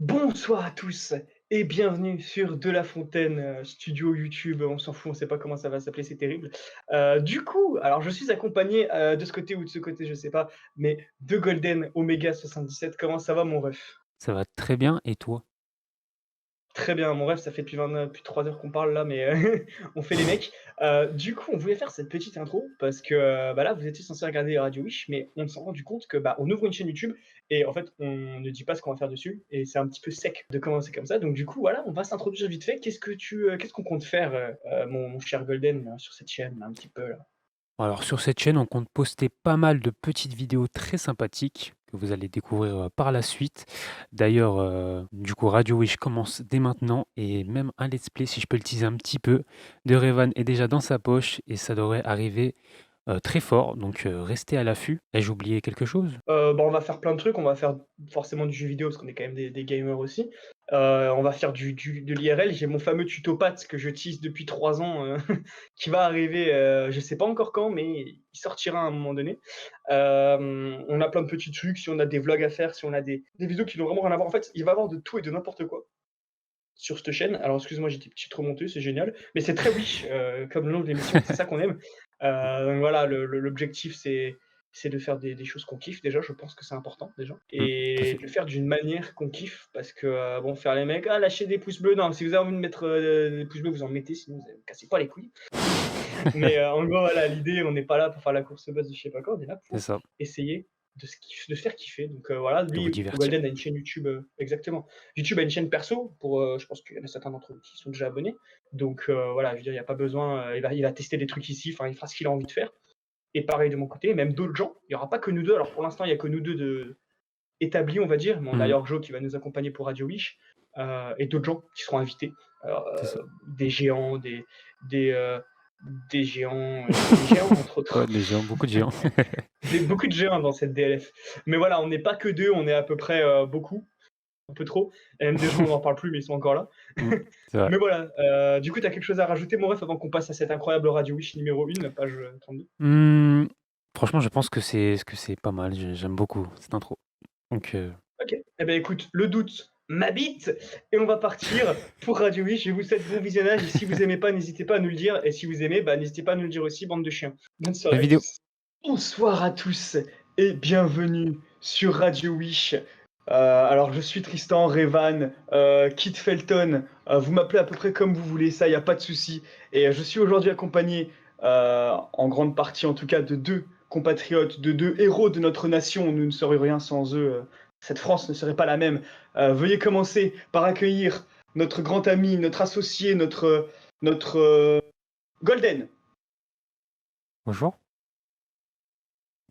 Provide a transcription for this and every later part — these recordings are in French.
Bonsoir à tous et bienvenue sur De La Fontaine, studio YouTube, on s'en fout, on sait pas comment ça va s'appeler, c'est terrible. Du coup, alors je suis accompagné, de ce côté ou de ce côté, je sais pas, mais de Golden Omega 77. Comment ça va mon ref? Ça va très bien et toi? Très bien, mon ref, ça fait depuis 3 heures qu'on parle là, mais on fait les mecs. Du coup, on voulait faire cette petite intro parce que, bah, là, vous étiez censés regarder Radio Wish, mais on s'est rendu compte que, bah, on ouvre une chaîne YouTube et en fait, on ne dit pas ce qu'on va faire dessus et c'est un petit peu sec de commencer comme ça. Donc du coup, voilà, on va s'introduire vite fait. Qu'est-ce qu'on compte faire, mon cher Golden, là, sur cette chaîne, là, un petit peu là? Alors sur cette chaîne, on compte poster pas mal de petites vidéos très sympathiques que vous allez découvrir, par la suite. D'ailleurs, du coup, Radio Wish commence dès maintenant et même un let's play, si je peux le teaser un petit peu, de Revan est déjà dans sa poche et ça devrait arriver, très fort donc restez à l'affût. Ai-je oublié quelque chose? Bah, on va faire plein de trucs, on va faire forcément du jeu vidéo parce qu'on est quand même des gamers aussi. On va faire de l'IRL. J'ai mon fameux tutopathe que je tease depuis 3 ans, qui va arriver, je sais pas encore quand, mais il sortira à un moment donné. On a plein de petits trucs, si on a des vlogs à faire, si on a des vidéos qui n'ont vraiment rien à voir. En fait, il va y avoir de tout et de n'importe quoi sur cette chaîne. Alors excuse-moi, j'ai des petites remontées, c'est génial, mais c'est très Wish, comme le nom de l'émission, c'est ça qu'on aime. Donc voilà, l'objectif c'est de faire des choses qu'on kiffe déjà, je pense que c'est important déjà Tout à et fait. de le faire d'une manière qu'on kiffe parce que, bon, faire les mecs: «Ah lâchez des pouces bleus», non, si vous avez envie de mettre, des pouces bleus, vous en mettez, sinon vous me cassez pas les couilles. Mais en gros, voilà, l'idée, on n'est pas là pour faire la course buzz de je sais pas quoi, on est là C'est pour ça, essayer de se faire kiffer. Donc voilà, de vous lui, divertir. Golden a une chaîne YouTube, exactement. YouTube a une chaîne perso pour, je pense qu'il y en a certains d'entre vous qui sont déjà abonnés. Donc voilà, je veux dire, il y a pas besoin, il va tester des trucs ici, enfin, il fera ce qu'il a envie de faire et pareil de mon côté, même d'autres gens. Il y aura pas que nous 2. Alors pour l'instant, il y a que nous 2 de établis, on va dire, mais on a Mmh. Yorkjo qui va nous accompagner pour Radio Wish, et d'autres gens qui seront invités. C'est ça. Des géants, des, heu, des géants, des géants entre Ouais, autres. les géants, beaucoup de géants. Beaucoup de géants dans cette DLF. Mais voilà, on n'est pas que 2, on est à peu près, beaucoup, un peu trop. MDG, on n'en parle plus, mais ils sont encore là. Mmh, c'est vrai. Mais voilà, du coup, tu as quelque chose à rajouter, mon ref, avant qu'on passe à cette incroyable Radio Wish numéro 1, page 32? Mmh, franchement, je pense que c'est pas mal, j'aime beaucoup cette intro donc OK. Eh ben, écoute, le doute m'habite et on va partir pour Radio Wish. Je vous souhaite bon visionnage et si vous aimez pas, n'hésitez pas à nous le dire et si vous aimez, bah, n'hésitez pas à nous le dire aussi, bande de chiens. Bonne bonne soirée à vidéo. tous. Bonsoir à tous et bienvenue sur Radio Wish. Alors je suis Tristan, Revan, Kit Felton, vous m'appelez à peu près comme vous voulez, ça, il y a pas de souci et je suis aujourd'hui accompagné, en grande partie en tout cas de 2 compatriotes, de 2 héros de notre nation. Nous ne serions rien sans eux, cette France ne serait pas la même. Veuillez commencer par accueillir notre grand ami, notre associé, notre Golden. Bonjour,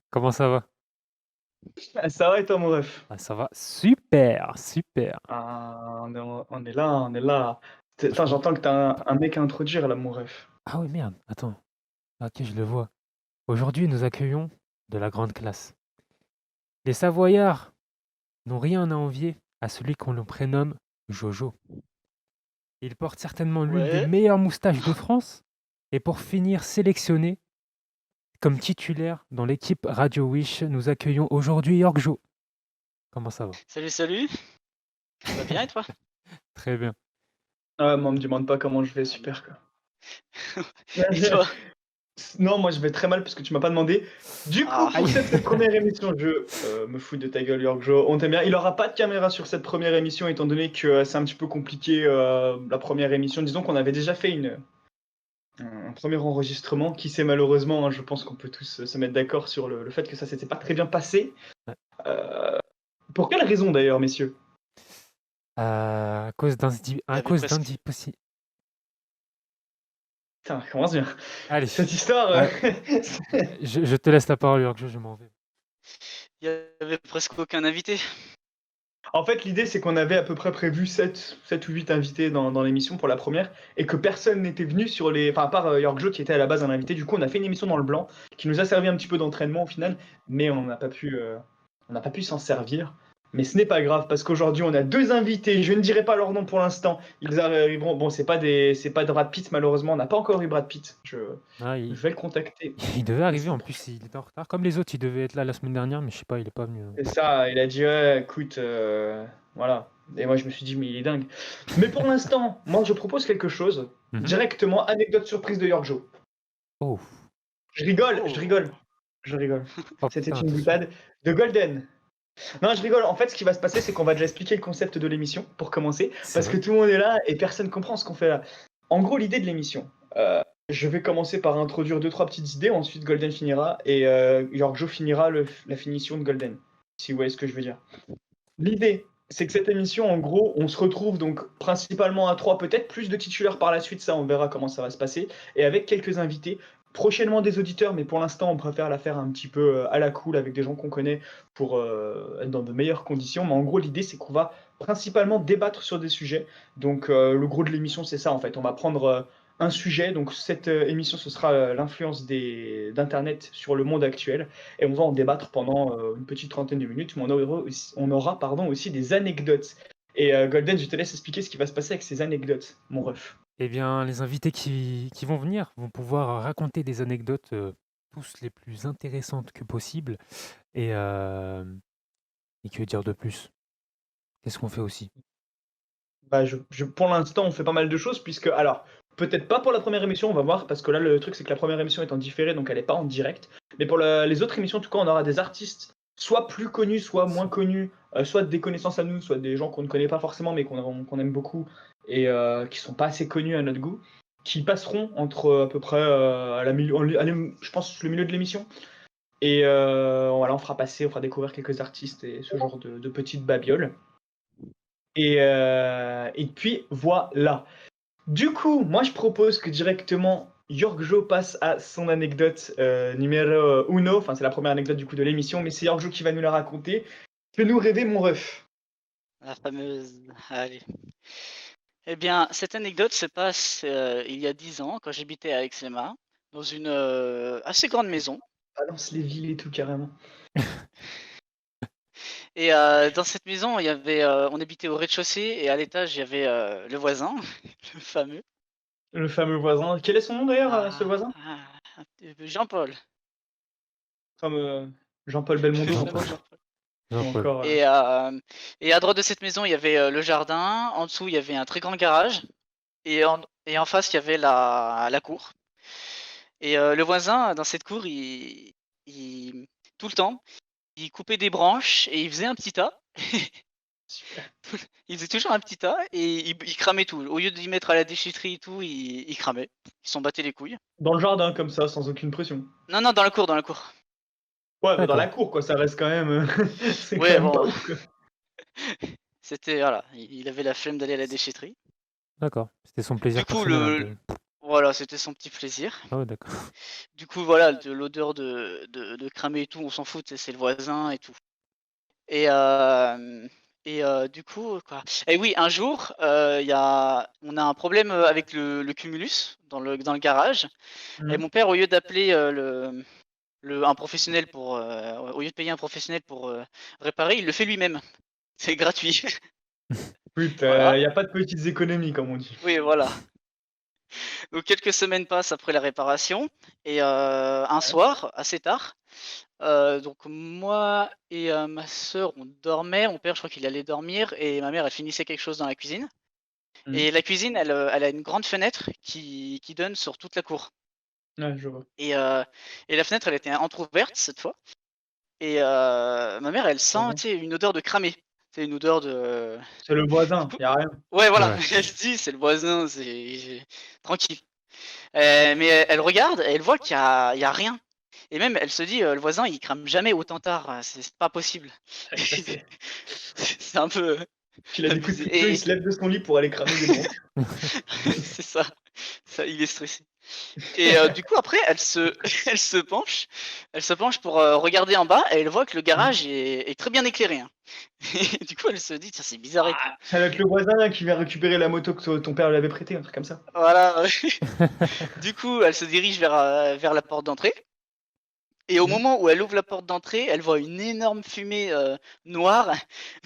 comment ça va? Ah, ça va et toi mon ref? Ah ça va, super, super. Ah, on est là, on est là. Attends, Franchement j'entends que t'as un mec à introduire là, mon ref. ah ouais merde, attends, OK je le vois. Aujourd'hui nous accueillons de la grande classe. Les Savoyards n'ont rien à envier à celui qu'on le prénomme Jojo. Il porte certainement l'une des Ouais. meilleures moustaches de France et pour finir sélectionné comme titulaire dans l'équipe Radio Wish, nous accueillons aujourd'hui Yorkjo. Comment ça va? Salut, salut, ça va bien et toi? Très bien. Ah, moi, on me demande pas comment je vais, super quoi. Et toi? Non, moi je vais très mal parce que tu m'as pas demandé. Du coup, Ah, pour Aïe! cette première émission, je me fous de ta gueule, Yorkjo. On t'aime bien. Il aura pas de caméra sur cette première émission, étant donné que c'est un petit peu compliqué la première émission. Disons qu'on avait déjà fait un premier enregistrement qui s'est malheureusement, hein, je pense qu'on peut tous se mettre d'accord sur le fait que ça s'était pas très bien passé. Ouais. Euh, pour quelle raison d'ailleurs, messieurs? il y À avait cause presque d'indispossi Putain, ça commence bien. allez, Cette histoire, ouais, je te laisse la parole Yorkjo, je m'en vais. il y avait presque aucun invité. en fait, l'idée, c'est qu'on avait à peu près prévu 7 ou 8 invités dans l'émission pour la première, et que personne n'était venu sur les. Enfin, à part Yorkjo qui était à la base un invité. Du coup, on a fait une émission dans le blanc qui nous a servi un petit peu d'entraînement au final, mais on n'a pas pu s'en servir. Mais ce n'est pas grave parce qu'aujourd'hui, on a 2 invités. Je ne dirai pas leur nom pour l'instant. Ils arriveront. Bon, c'est pas Brad Pitt malheureusement. On n'a pas encore eu Brad Pitt. Ah, Je vais le contacter il devait la arriver semaine en prochaine. plus, il est en retard. Comme les autres, il devait être là la semaine dernière, mais je sais pas, il est pas venu. C'est ça. Il a dit ouais, écoute, voilà. Et moi, je me suis dit, mais il est dingue. Mais pour l'instant, moi, je propose quelque chose. Mhm. Directement, anecdote surprise de York Joe. Oh, Je rigole, je Oh. rigole. Je rigole. oh C'était putain, une attention. boutade de Golden. Non, je rigole. En fait, ce qui va se passer, c'est qu'on va déjà expliquer le concept de l'émission, pour commencer, C'est parce que vrai. tout le monde est là et personne comprend ce qu'on fait là. En gros, l'idée de l'émission, je vais commencer par introduire 2-3 petites idées, ensuite Golden finira, et York Joe finira la finition de Golden, si vous voyez ce que je veux dire. L'idée, c'est que cette émission, en gros, on se retrouve donc principalement à 3, peut-être plus de titulaires par la suite, ça on verra comment ça va se passer, et avec quelques invités, prochainement des auditeurs, mais pour l'instant on préfère la faire un petit peu à la cool avec des gens qu'on connaît pour être dans de meilleures conditions, mais en gros l'idée c'est qu'on va principalement débattre sur des sujets, donc le gros de l'émission c'est ça en fait, on va prendre un sujet, donc cette émission ce sera l'influence d'Internet sur le monde actuel, et on va en débattre pendant une petite trentaine de minutes, mais on aura aussi des anecdotes. Et Golden, je te laisse expliquer ce qui va se passer avec ces anecdotes, mon ref. Eh bien, les invités qui vont venir vont pouvoir raconter des anecdotes tous les plus intéressantes que possible. Et que dire de plus? Qu'est-ce qu'on fait aussi? Bah, pour l'instant, on fait pas mal de choses, puisque, alors, peut-être pas pour la première émission, on va voir, parce que là, le truc, c'est que la première émission est en différé, donc elle est pas en direct. Mais pour les autres émissions, en tout cas, on aura des artistes, soit plus connus, soit moins connus, soit des connaissances à nous, soit des gens qu'on ne connaît pas forcément, mais qu'on aime beaucoup, et qui sont pas assez connus à notre goût, qui passeront entre à peu près, je pense, le milieu de l'émission. Et voilà, on fera découvrir quelques artistes et ce genre de petites babioles. Et puis voilà. Du coup, moi je propose que directement York Joe passe à son anecdote numéro uno. Enfin, c'est la première anecdote du coup de l'émission, mais c'est York Joe qui va nous la raconter. Fais-nous rêver, mon ref. La fameuse. Allez. Eh bien, cette anecdote se passe il y a 10 ans, quand j'habitais à Aix-les-Bains, dans une assez grande maison. Balance les villes et tout carrément. Et dans cette maison, on habitait au rez-de-chaussée et à l'étage, il y avait le voisin, le fameux. Le fameux voisin. Quel est son nom d'ailleurs, ce voisin? Jean-Paul. Comme Jean-Paul Le Belmondo Jean- fameux encore. Jean-Paul. Ou Jean-Paul. encore. Et à droite de cette maison, il y avait le jardin. En dessous, il y avait un très grand garage. Et en face, il y avait la cour. Et le voisin, dans cette cour, tout le temps, il coupait des branches et il faisait un petit tas. Super. Il faisait toujours un petit tas et il cramait tout. Au lieu d'y mettre à la déchetterie et tout, il cramait. Ils s'en battaient les couilles. Dans le jardin, comme ça, sans aucune pression. Non, non, dans la cour, dans la cour. Ouais, mais dans la D'accord. cour, quoi, ça reste quand même. C'est quand Ouais, même pas bon, ouf, quoi. c'était, voilà, il avait la flemme d'aller à la déchetterie. D'accord. C'était son plaisir Du coup, personnel un peu. voilà, c'était son petit plaisir. Ah ouais, d'accord. Du coup, voilà, de l'odeur de cramer et tout, on s'en fout, c'est le voisin et tout. Et du coup, quoi. Et oui, un jour, on a un problème avec le cumulus dans le garage. Et Mhm. mon père, au lieu d'appeler un professionnel au lieu de payer un professionnel pour réparer, il le fait lui-même. C'est gratuit. Écoute, Voilà. y a pas de petites économies, comme on dit. Oui, voilà. Donc quelques semaines passent après la réparation et un Ouais. soir, assez tard, donc moi et ma sœur, on dormait. Mon père, je crois qu'il allait dormir et ma mère, elle finissait quelque chose dans la cuisine. Mhm. Et la cuisine, elle a une grande fenêtre qui donne sur toute la cour. Ouais, je vois. Et la fenêtre, elle était entrouverte cette fois. Et ma mère, elle sent, Pardon. tu sais, une odeur de cramé. C'est une odeur de. C'est le Du voisin, coup, y a rien. ouais, voilà. Ouais. Elle se dit, c'est le voisin, c'est tranquille. Mais elle regarde et elle voit qu'il y a rien. Et même, elle se dit, le voisin, il crame jamais autant tard. C'est pas possible. Ouais, ça, c'est. C'est un peu Qu'il a des coups de abusé. couteau, il se lève de son lit pour aller cramer des branches. C'est ça. Il est stressé. Et du coup, après, elle se penche pour regarder en bas et elle voit que le garage est très bien éclairé, hein. Et du coup, elle se dit, tiens, c'est bizarre et tout. Ah, ça va être le voisin là, qui vient récupérer la moto que ton père lui avait prêtée, un truc comme ça. Voilà. Du coup, elle se dirige vers la porte d'entrée. Et au Mhm. moment où elle ouvre la porte d'entrée, elle voit une énorme fumée noire.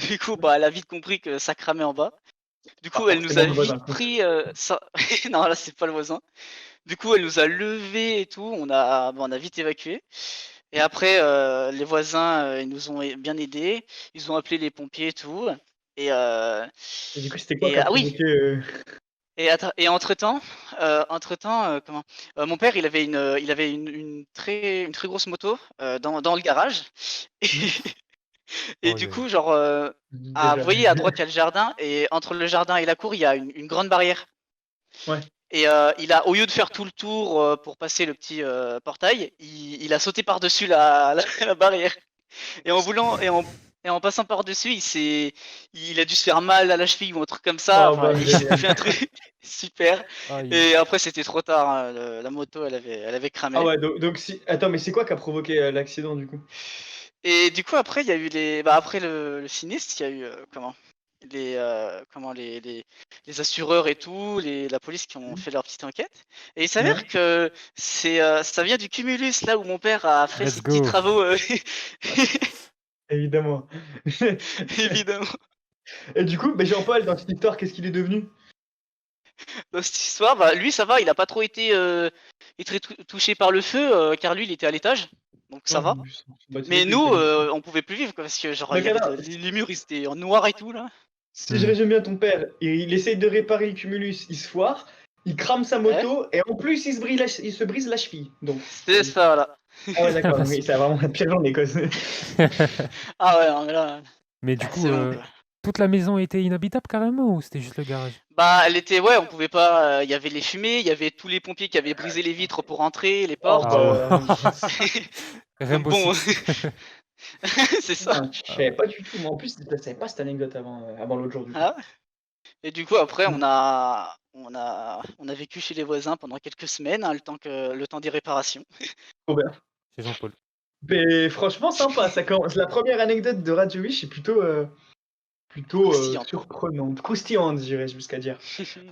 Du coup, bah, elle a vite compris que ça cramait en bas. Du Pas coup, elle nous a forcément le voisin, vite quoi. pris ça. Non, là, c'est pas le voisin. Du coup, elle nous a levés et tout. On a vite évacué. Et après, les voisins, ils nous ont bien aidés. Ils ont appelé les pompiers et tout. Et, Et du coup, c'était quoi et qui a ah oui, provoqué et entre-temps, comment mon père, il avait une très grosse moto dans le garage. Et, hmm, et Oh, du aïe, aïe. coup, genre, vous déjà. voyez, à droite, il y a le jardin, et entre le jardin et la cour, il y a une grande barrière. Ouais. Et au lieu de faire tout le tour pour passer le petit portail, il a sauté par-dessus la barrière. Et en voulant et en passant par-dessus, il a dû se faire mal à la cheville ou un truc comme ça. Oh, Enfin, bah, il a génial. fait un truc super. Aïe. Et après, c'était trop tard, hein, la moto, elle avait Ah cramé. ouais, donc si. Attends, mais c'est quoi qui a provoqué l'accident du coup? Et du coup, après, il y a eu après le sinistre, il y a eu les assureurs et tout, la police qui ont fait leur petite enquête. Et il s'avère Ouais, que ça vient du cumulus, là où mon père a fait Let's ses petits go. travaux, évidemment. évidemment. Et du coup, Jean-Paul, dans cette histoire, qu'est-ce qu'il est devenu? Dans cette histoire, lui, ça va, il a pas trop été touché par le feu, car lui, il était à l'étage, donc ça Ouais, va. bah, tu sais Mais qu'il nous, était bien. on pouvait plus vivre, quoi, parce que genre, il Donc y avait attends, les murs, ils étaient en noir et tout là. si je Hmm. résume bien ton père, il essaye de réparer le cumulus, il se foire, il crame sa Ouais, moto, et en plus il se brise la cheville. Donc, c'est ça là. ah ouais, d'accord, Bah, oui, c'est vraiment la pire journée, quoi. Ah ouais, non, mais là, Mais du coup, c'est bon quoi. toute la maison était inhabitable carrément ou c'était juste le garage? Bah, ouais, on pouvait pas. Il y avait les fumées, il y avait tous les pompiers qui avaient brisé les vitres pour rentrer, les Oh, portes. Ah ouais. Donc Rainbow bon, Six. c'est ça. putain, je Ah savais ouais. pas du tout. Moi, en plus, je savais pas cette anecdote avant l'autre jour, du coup. Ah ouais. Et du coup, après, Mm. on a vécu chez les voisins pendant quelques semaines, hein, le temps des réparations. Trop bien. C'est Jean-Paul. Mais franchement, sympa. Ça commence. La première anecdote de Radio Wish est plutôt Croustillante. surprenante, croustillante, j'irais jusqu'à dire.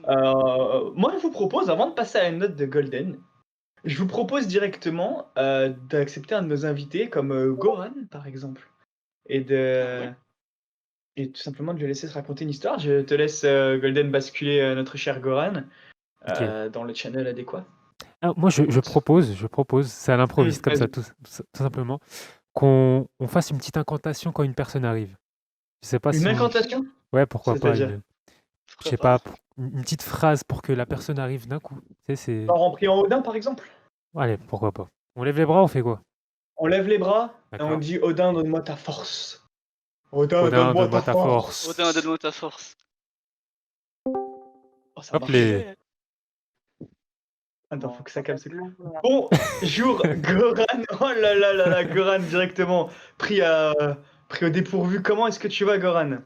Moi, je vous propose, avant de passer à une note de Golden, je vous propose directement d'accepter un de nos invités, comme Goran, par exemple, et Ah ouais. et tout simplement de lui laisser se raconter une histoire. Je te laisse, Golden, basculer notre cher Goran Ok. dans le channel adéquat. Ah, moi, je propose, c'est à l'improviste comme ça, Vas-y. tout simplement, qu'on fasse une petite incantation quand une personne arrive. Je sais pas Une si. incantation? Ouais, pourquoi pas C'est-à-dire? je Pourquoi sais pas? pas, une petite phrase pour que la personne arrive d'un coup. Tu sais, c'est. Genre en priant Odin, par exemple? Allez, pourquoi pas. On lève les bras, on fait quoi? On lève les bras et on D'accord. dit Odin, donne-moi ta force. Odin, Odin, donne-moi donne-moi ta ta force. Odin, force. donne-moi ta force. Oh, ça a Hop marché. les. Ouais. Attends, faut que ça calme. Bonjour, Goran. Oh là là là là, Goran, directement pris au dépourvu. Comment est-ce que tu vas, Goran?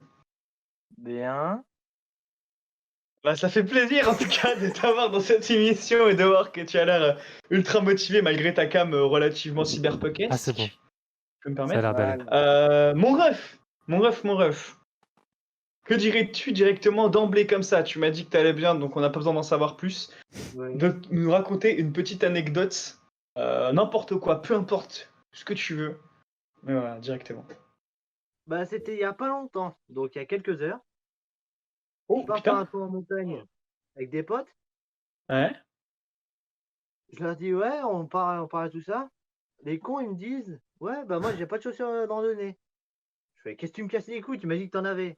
Bien. Bah, ça fait plaisir en tout cas de t'avoir dans cette émission et de voir que tu as l'air ultra motivé malgré ta cam relativement Ah, c'est cyberpunkesque. bon. Je peux me Ça a permettre. l'air d'aller. Voilà. Mon ref. Que dirais-tu directement d'emblée comme ça? Tu m'as dit que t'allais bien, donc on n'a pas besoin d'en savoir plus. Oui. De nous raconter une petite anecdote, n'importe quoi, peu importe ce que tu veux. Mais voilà, directement. Bah, c'était il y a pas longtemps, donc il y a quelques heures. Oh Je pars faire un putain. tour en montagne avec des potes. Ouais. Je leur dis, ouais, on part à tout ça. Les cons, ils me disent, ouais, bah moi, j'ai pas de chaussures de randonnée. Je fais, qu'est-ce que tu me casses les couilles? Tu m'as dit que t'en avais.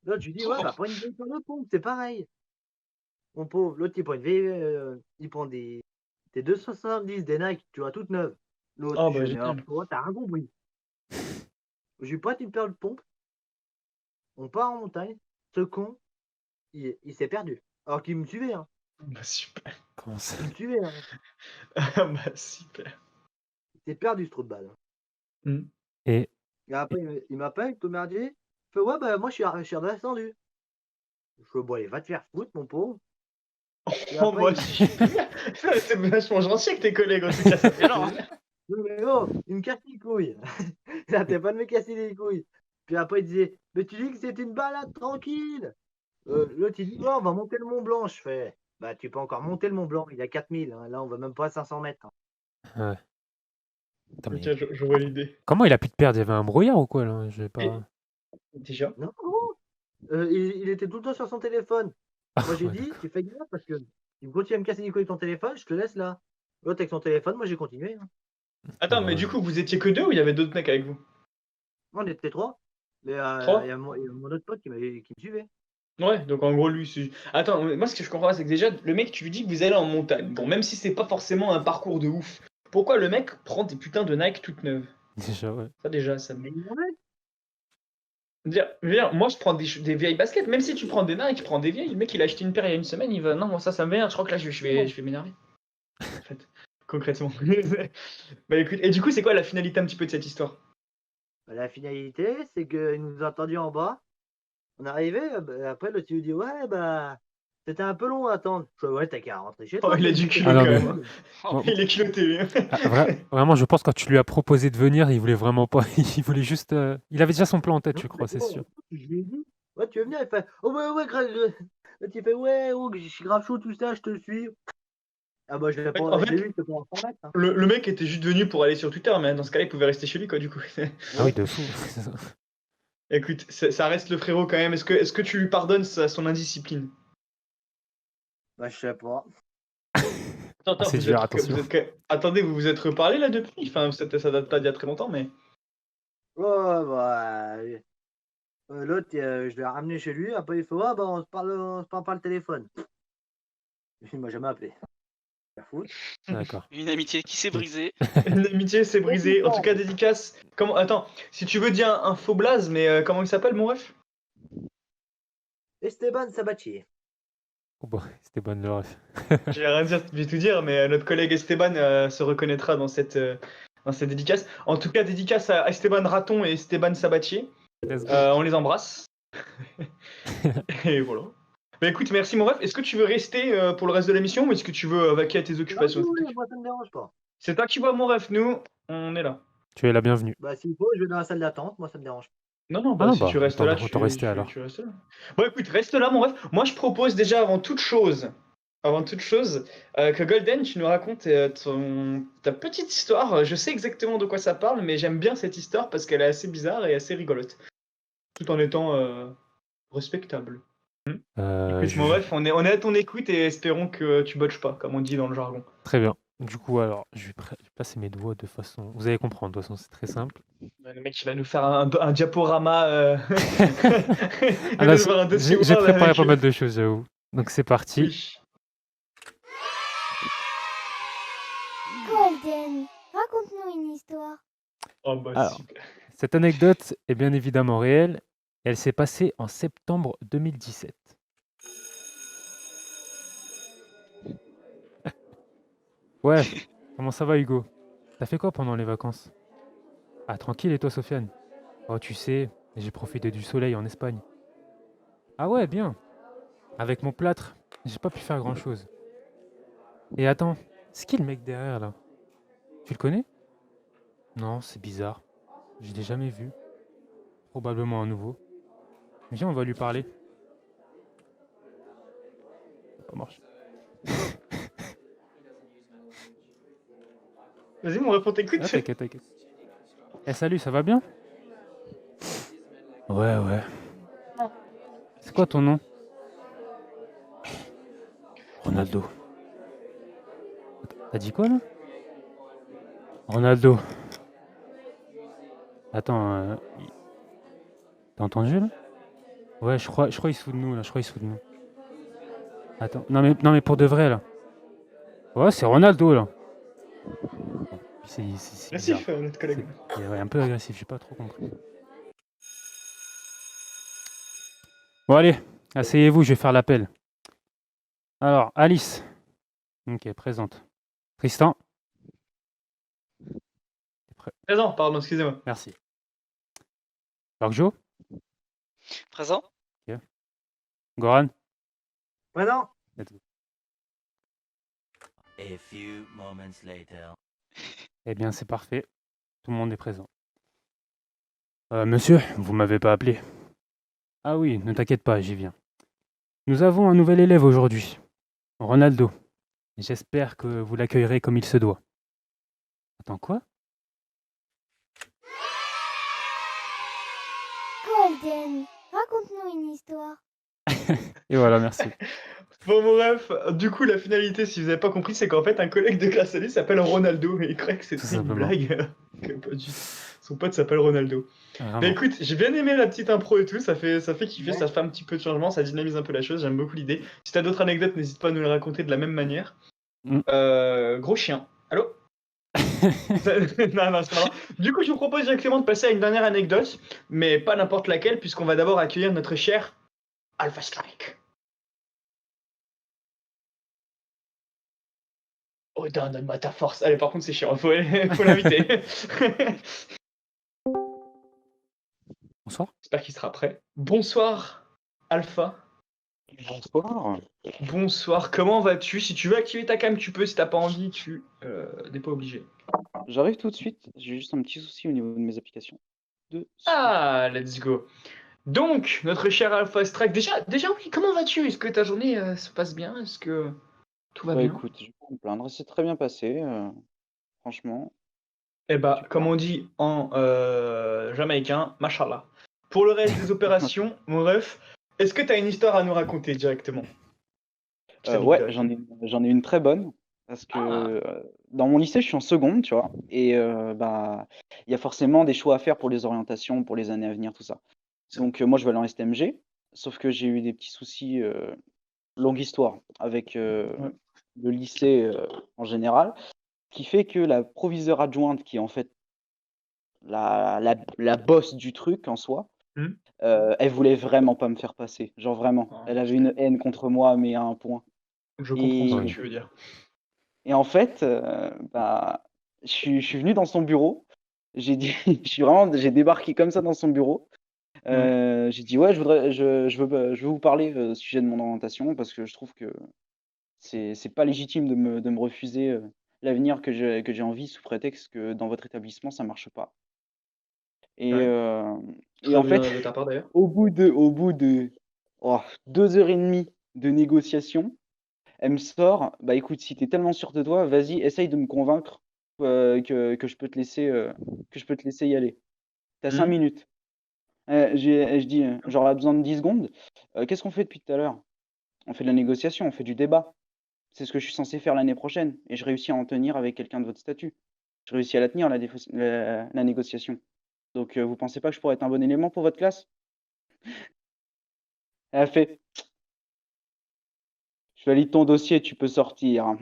L'autre, je lui dis, ouais, bah prends une vieille paire de pompe, c'est pareil. Mon pauvre, l'autre, il prend une vieille, il prend des 270, des Nike, tu vois, toutes neuves. L'autre, Oh je bah fais, mais alors, génial. toi, t'as rien compris. Je lui pointe une paire de pompes, on part en montagne. Ce con, il s'est perdu. Alors qu'il me suivait, hein. Bah super. Comment ça? Il me suivait, hein. Bah super. Il s'est perdu, ce trou de balle. Hmm. Et, Et après, il m'appelle, tout merdier. Il fait, ouais, bah moi, je suis redescendu. Je fais, bon, allez, va te faire foutre, mon pauvre. Et Oh après, bah super. C'est vachement gentil avec tes collègues en tout cas, ça fait Excellent, hein. plaisir. mais oh, il me casse les couilles. Il arrêtait pas de me casser les couilles. Puis après, il disait, mais tu dis que c'était une balade tranquille. L'autre, il dit, ouais, on va monter le Mont Blanc. Je fais, bah, tu peux encore monter le Mont Blanc. Il y a 4000. Hein. Là, on va même pas à 500 mètres. Hein. ouais. Attends, Ok, mais je vois l'idée. comment il a pu te perdre? Il y avait un brouillard ou quoi là? J'ai Et pas. déjà? Non, il était tout le temps sur son téléphone. Ah Moi, j'ai ouais, dit, d'accord. tu fais gaffe parce que il continue à me casser les couilles avec ton téléphone, je te laisse là. L'autre avec son téléphone, moi j'ai continué. Hein. Attends, Ah mais ouais. du coup, vous étiez que deux ou il y avait d'autres mecs avec vous? On était trois. Mais il 3? y a mon autre pote qui me suivait. Ouais, donc en gros, lui, c'est. Attends, moi, ce que je comprends pas, c'est que déjà, le mec, tu lui dis que vous allez en montagne. Bon, même si c'est pas forcément un parcours de ouf, pourquoi le mec prend des putains de Nike toutes neuves? Déjà, ouais. Ça, déjà, ça me. Mais il m'en est. Je veux dire, moi, je prends des vieilles baskets. Même si tu prends des Nike, prends des vieilles. Le mec, il a acheté une paire il y a une semaine, il va. Non, moi, ça me vient. Je crois que là, je vais m'énerver. En fait, concrètement. Bah écoute, et du coup, c'est quoi la finalité un petit peu de cette histoire? La finalité, c'est qu'ils nous ont attendus en bas. On arrivait, après l'autre il nous dit ouais bah c'était un peu long à attendre. Je fais ouais t'as qu'à rentrer chez Oh, toi. il a t'as du dit que culot Ah non, quand mais- même, hein. Oh, Il est culotté, lui. Vraiment, je pense quand tu lui as proposé de venir, il voulait vraiment pas. Il voulait juste. Il avait déjà son plan en tête, Non, je crois, c'est sûr. je lui ai dit ouais tu veux venir, il fait oh ouais grave. Tu fais ouais oh, je suis grave chaud tout ça, je te suis. Ah bah je l'ai En pas, je l'ai fait, vu, je peux pas en remettre. Hein. le mec était juste venu pour aller sur Twitter, mais dans ce cas-là, il pouvait rester chez lui, quoi, du coup. Ah oui, de fou. Écoute, ça reste le frérot quand même. Est-ce que tu lui pardonnes son indiscipline? Bah je sais pas. Attends, c'est vous dur, êtes- attention. Attendez, vous vous êtes reparlé là depuis? Enfin, ça date pas d'il y a très longtemps, mais. Ouais bah l'autre je l'ai ramené chez lui, après il fait ouais bah on se parle pas le téléphone. Il m'a jamais appelé. La foutre. D'accord. une amitié qui s'est brisée. L'amitié s'est brisée. En tout cas, dédicace. Comment... Attends, si tu veux dire un faux blaze, mais comment il s'appelle, mon ref? Esteban Sabatier. Oh, bon, c'était bonne le ref. J'ai rien à dire, je vais tout dire, mais notre collègue Esteban se reconnaîtra dans cette dédicace. En tout cas, dédicace à Esteban Raton et Esteban Sabatier. Let's go. On les embrasse. Et voilà. Bah écoute, merci mon ref. Est-ce que tu veux rester pour le reste de l'émission ou est-ce que tu veux vaquer à tes occupations? Oui, moi ça me dérange pas. C'est toi qui vois mon ref, nous, on est là. Tu es la bienvenue. Bah s'il faut, je vais dans la salle d'attente, moi ça me dérange pas. Non, Ah non, si tu restes là, autant rester alors. tu restes là. Bon, écoute, reste là, mon ref. Moi, je propose déjà, avant toute chose, que Golden, tu nous racontes ta petite histoire. Je sais exactement de quoi ça parle, mais j'aime bien cette histoire parce qu'elle est assez bizarre et assez rigolote. Tout en étant respectable. Écoute, mon ref, on est à ton écoute et espérons que tu botches pas, comme on dit dans le jargon. Très bien. Du coup, alors, je vais placer mes doigts de façon. Vous allez comprendre, de toute façon, c'est très simple. Le mec, il va nous faire un diaporama. Ah là, j'ai préparé pas mal de choses, j'avoue. Donc c'est parti. Oui. Golden, raconte-nous une histoire. Oh, bah, Alors. super. Cette anecdote est bien évidemment réelle. Elle s'est passée en septembre 2017. Ouais, comment ça va Hugo? T'as fait quoi pendant les vacances? Ah, tranquille, et toi Sofiane? Oh, tu sais, j'ai profité du soleil en Espagne. Ah ouais, bien. Avec mon plâtre, j'ai pas pu faire grand-chose. Et attends, c'est qui le mec derrière là? Tu le connais? Non, c'est bizarre. Je l'ai jamais vu. Probablement un nouveau. Viens, on va lui parler. Ça marche. Vas-y, mon ref, on t'écoute. Ah, t'inquiète. Eh, salut, ça va bien? Ouais. C'est quoi ton nom? Ronaldo. T'as dit quoi là? Ronaldo. Attends, t'as entendu là? Ouais, je crois qu'il se fout de nous là, Attends, non mais pour de vrai là. Ouais, c'est Ronaldo là. Bon, c'est Agressif, notre collègue. ouais, un peu agressif, j'ai pas trop compris. Bon allez, asseyez-vous, je vais faire l'appel. Alors, Alice. Ok, présente. Tristan. Présent, pardon, excusez-moi. Merci. Borgio. Présent. Goran. Présent. A few moments later. Eh bien, c'est parfait. Tout le monde est présent. Monsieur, vous m'avez pas appelé. Ah oui, ne t'inquiète pas, j'y viens. Nous avons un nouvel élève aujourd'hui. Ronaldo. J'espère que vous l'accueillerez comme il se doit. Attends, quoi? Golden, raconte-nous une histoire. Et voilà, merci. Bon, mon ref, du coup, la finalité, si vous n'avez pas compris, c'est qu'en fait, un collègue de classe à lui s'appelle Ronaldo et il croyait que Tout c'était une simplement. blague. Que pas du tout. Son pote s'appelle Ronaldo. Mais Vraiment. écoute, j'ai bien aimé la petite impro et tout, ça fait kiffer, Ouais. ça fait un petit peu de changement, ça dynamise un peu la chose, j'aime beaucoup l'idée. Si t'as d'autres anecdotes, n'hésite pas à nous les raconter de la même manière. Gros chien. Allô? Non, non, c'est pas grave. Du coup, je vous propose directement de passer à une dernière anecdote, mais pas n'importe laquelle, puisqu'on va d'abord accueillir notre cher Alpha Strike. Odin, donne-moi ta force. Allez, par contre, c'est chiant, faut l'inviter. Bonsoir. J'espère qu'il sera prêt. Bonsoir, Alpha. Bonsoir. Bonsoir, comment vas-tu? Si tu veux activer ta cam, tu peux. Si t'as pas envie, tu n'es pas obligé. J'arrive tout de suite. J'ai juste un petit souci au niveau de mes applications. Ah, let's go. Donc, notre cher Alpha Strike. Déjà, oui, comment vas-tu? Est-ce que ta journée se passe bien? Est-ce que tout va Bah bien? écoute, je vais pas me plaindre. C'est très bien passé, franchement. Eh bah, comme on dit en jamaïcain, mashallah. Pour le reste des opérations, mon ref, est-ce que t'as une histoire à nous raconter directement? Ouais, j'en ai une très bonne. Parce que dans mon lycée, je suis en seconde, tu vois. Et bah, il y a forcément des choix à faire pour les orientations, pour les années à venir, tout ça. Donc moi, je vais aller en STMG. Sauf que j'ai eu des petits soucis, longue histoire, avec le lycée en général, qui fait que la proviseure adjointe, qui est en fait la boss du truc en soi, elle voulait vraiment pas me faire passer. Genre vraiment. Elle avait une haine contre moi, mais à un point. Je comprends ce que Et, tu veux dire. et en fait, bah, je suis venu dans son bureau. J'ai dit, j'ai débarqué comme ça dans son bureau. J'ai dit ouais, je veux vous parler au sujet de mon orientation parce que je trouve que c'est pas légitime de me refuser l'avenir que j'ai envie sous prétexte que dans votre établissement ça marche pas. Et, Ouais. et Très en bien fait, de ta part d'ailleurs. au bout de 2 heures et demie de négociation, elle me sort, bah écoute, si t'es tellement sûr de toi, vas-y, essaye de me convaincre que je peux te laisser y aller. T'as 5 minutes. Je dis, j'aurai besoin de 10 secondes. Qu'est-ce qu'on fait depuis tout à l'heure? On fait de la négociation, on fait du débat. C'est ce que je suis censé faire l'année prochaine. Et je réussis à en tenir avec quelqu'un de votre statut. Je réussis à la tenir, la négociation. Donc, vous pensez pas que je pourrais être un bon élément pour votre classe? Elle a fait, je valide ton dossier, tu peux sortir. Ok,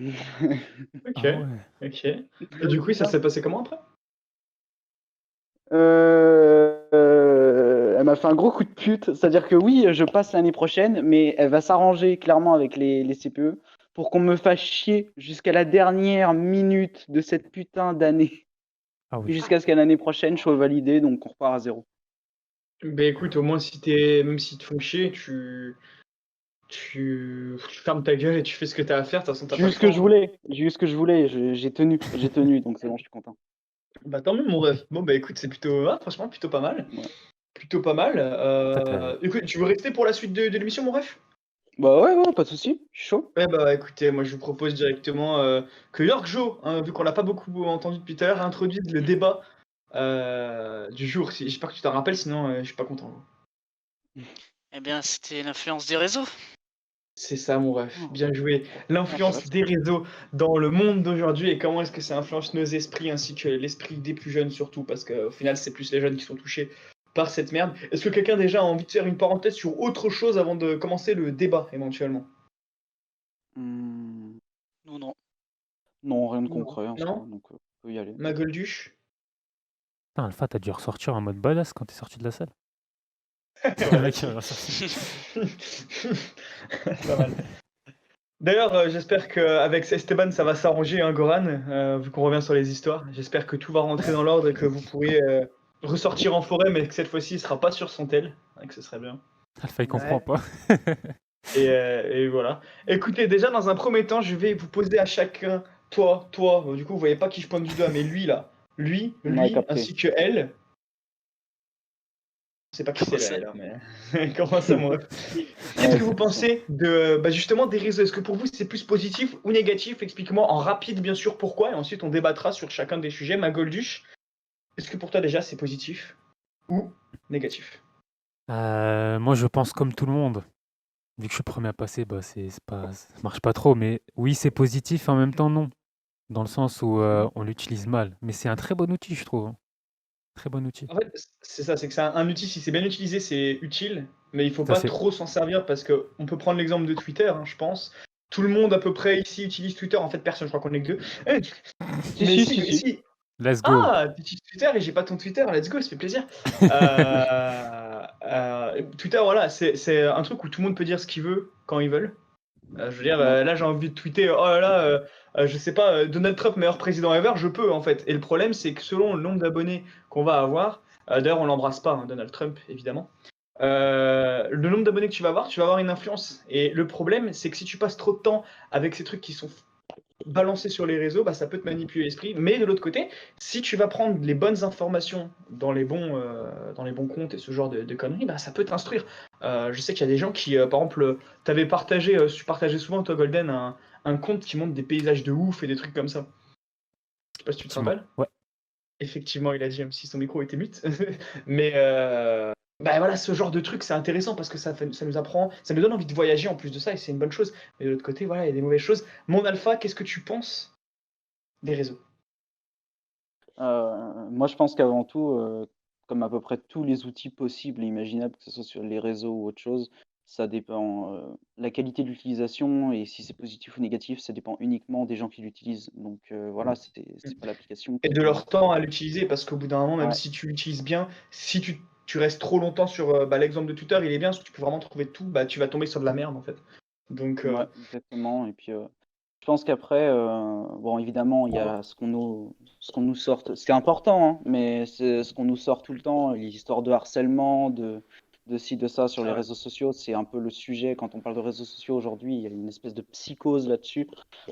Ah ouais. ok. Et du coup, ça s'est passé comment après? Elle m'a fait un gros coup de pute. C'est-à-dire que oui, je passe l'année prochaine, mais elle va s'arranger clairement avec les CPE pour qu'on me fasse chier jusqu'à la dernière minute de cette putain d'année. Ah oui. Jusqu'à ce qu'à l'année prochaine, je sois validé, donc on repart à zéro. Ben écoute, au moins même si te font chier, tu fermes ta gueule et tu fais ce que t'as à faire, de toute façon t'as J'ai pas eu le ce que temps. je voulais. J'ai eu ce que je voulais. J'ai tenu, donc c'est bon, je suis content. Bah tant mieux mon ref. Bon bah écoute, c'est plutôt, franchement plutôt pas mal. Ouais. Plutôt pas mal. T'as- Écoute, tu veux rester pour la suite de l'émission mon ref? Bah ouais, pas de souci. Je suis chaud. Ouais bah écoutez, moi je vous propose directement que York Joe, hein, vu qu'on l'a pas beaucoup entendu depuis tout à l'heure, introduise le débat du jour. J'espère que tu t'en rappelles, sinon je suis pas content. Eh bien, c'était l'influence des réseaux. C'est ça mon ref, Oh. bien joué. L'influence Ah, des réseaux dans le monde d'aujourd'hui et comment est-ce que ça influence nos esprits ainsi que l'esprit des plus jeunes surtout, parce qu'au final c'est plus les jeunes qui sont touchés par cette merde. Est-ce que quelqu'un déjà a envie de faire une parenthèse sur autre chose avant de commencer le débat éventuellement? Hmm. Non. Non, rien de Non. concret en Non. soi, donc on peut y aller. Ma Golduche? Putain, Alpha, t'as dû ressortir en mode badass quand t'es sorti de la salle. Le mec, il va ressortir. Pas mal. D'ailleurs, j'espère qu'avec Esteban ça va s'arranger, hein, Goran, vu qu'on revient sur les histoires. J'espère que tout va rentrer dans l'ordre et que vous pourrez ressortir en forêt, mais que cette fois-ci il sera pas sur son tel, hein, que ce serait bien. Alpha, il comprend pas. Et voilà. Écoutez, déjà dans un premier temps, je vais vous poser à chacun, toi, du coup vous voyez pas qui je pointe du doigt, mais lui là, lui, Ouais, capté. ainsi que elle. Je sais pas qui c'est Comment là, ça elle, hein, mais comment ça, moi? Qu'est-ce que vous pensez de justement des réseaux? Est-ce que pour vous c'est plus positif ou négatif? Explique-moi en rapide bien sûr pourquoi, et ensuite on débattra sur chacun des sujets. Ma Golduche, est-ce que pour toi déjà c'est positif ou négatif? Moi, je pense comme tout le monde. Vu que je suis le premier à passer, bah, c'est pas, ça marche pas trop. Mais oui, c'est positif, en même temps, non. Dans le sens où on l'utilise mal. Mais c'est un très bon outil, je trouve, hein. Très bon outil. En fait, c'est ça, c'est que c'est un outil, si c'est bien utilisé, c'est utile, mais il faut Ça, pas c'est trop s'en servir parce que on peut prendre l'exemple de Twitter, hein, je pense. Tout le monde à peu près ici utilise Twitter, en fait personne, je crois qu'on est que deux. Si, Mais si, si, si, si. si. let's go. Ah, tu utilises Twitter et j'ai pas ton Twitter, let's go, ça fait plaisir. Twitter, voilà, c'est un truc où tout le monde peut dire ce qu'il veut quand ils veulent. Je veux dire, Ouais. là j'ai envie de tweeter, oh là là, je sais pas, Donald Trump meilleur président ever, je peux en fait. Et le problème c'est que selon le nombre d'abonnés qu'on va avoir, d'ailleurs on l'embrasse pas, hein, Donald Trump évidemment, le nombre d'abonnés que tu vas avoir une influence. Et le problème c'est que si tu passes trop de temps avec ces trucs qui sont balancés sur les réseaux, bah, ça peut te manipuler l'esprit. Mais de l'autre côté, si tu vas prendre les bonnes informations dans les bons comptes et ce genre de conneries, bah, ça peut t'instruire. Je sais qu'il y a des gens qui, par exemple, tu partageais souvent, toi, Golden, un compte qui montre des paysages de ouf et des trucs comme ça. Je sais pas si tu te Effectivement. rappelles. Ouais. Effectivement, il a dit, même si son micro était mute. Mais bah voilà, ce genre de truc, c'est intéressant parce que ça nous apprend, ça nous donne envie de voyager en plus de ça et c'est une bonne chose. Mais de l'autre côté, voilà, il y a des mauvaises choses. Mon Alpha, qu'est-ce que tu penses des réseaux? Moi, je pense qu'avant tout, comme à peu près tous les outils possibles et imaginables, que ce soit sur les réseaux ou autre chose, ça dépend, la qualité de l'utilisation et si c'est positif ou négatif, ça dépend uniquement des gens qui l'utilisent. Donc voilà, c'est pas l'application Et qui de doit. leur temps à l'utiliser parce qu'au bout d'un moment, même Ouais, si tu l'utilises bien, si tu restes trop longtemps sur l'exemple de Twitter, il est bien parce que tu peux vraiment trouver tout, bah, tu vas tomber sur de la merde en fait. Donc, ouais, exactement. Et puis, je pense qu'après, bon, évidemment, il y a ce qu'on nous sort. C'est important, hein, mais c'est ce qu'on nous sort tout le temps, les histoires de harcèlement, de ci, de ça sur les ah ouais. réseaux sociaux. C'est un peu le sujet quand on parle de réseaux sociaux aujourd'hui. Il y a une espèce de psychose là-dessus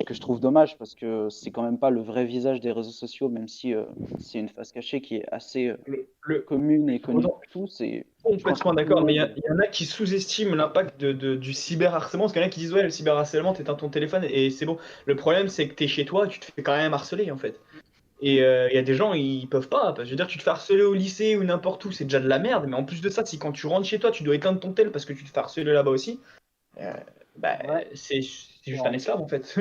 que je trouve dommage parce que c'est quand même pas le vrai visage des réseaux sociaux, même si c'est une face cachée qui est assez Le, commune et connue de autant- tous. Et je pense que complètement tout le d'accord, mais monde. il y en a qui sous-estiment l'impact du cyberharcèlement, parce qu'il y en a qui disent ouais, le cyberharcèlement, t'éteins ton téléphone et c'est bon. Le problème, c'est que t'es chez toi, tu te fais quand même harceler en fait. Et il y a des gens, ils peuvent pas. Parce que je veux dire, tu te fais harceler au lycée ou n'importe où, c'est déjà de la merde. Mais en plus de ça, si quand tu rentres chez toi, tu dois éteindre ton tel parce que tu te fais harceler là-bas aussi, euh, bah, Ouais, c'est juste un ouais. esclave en fait.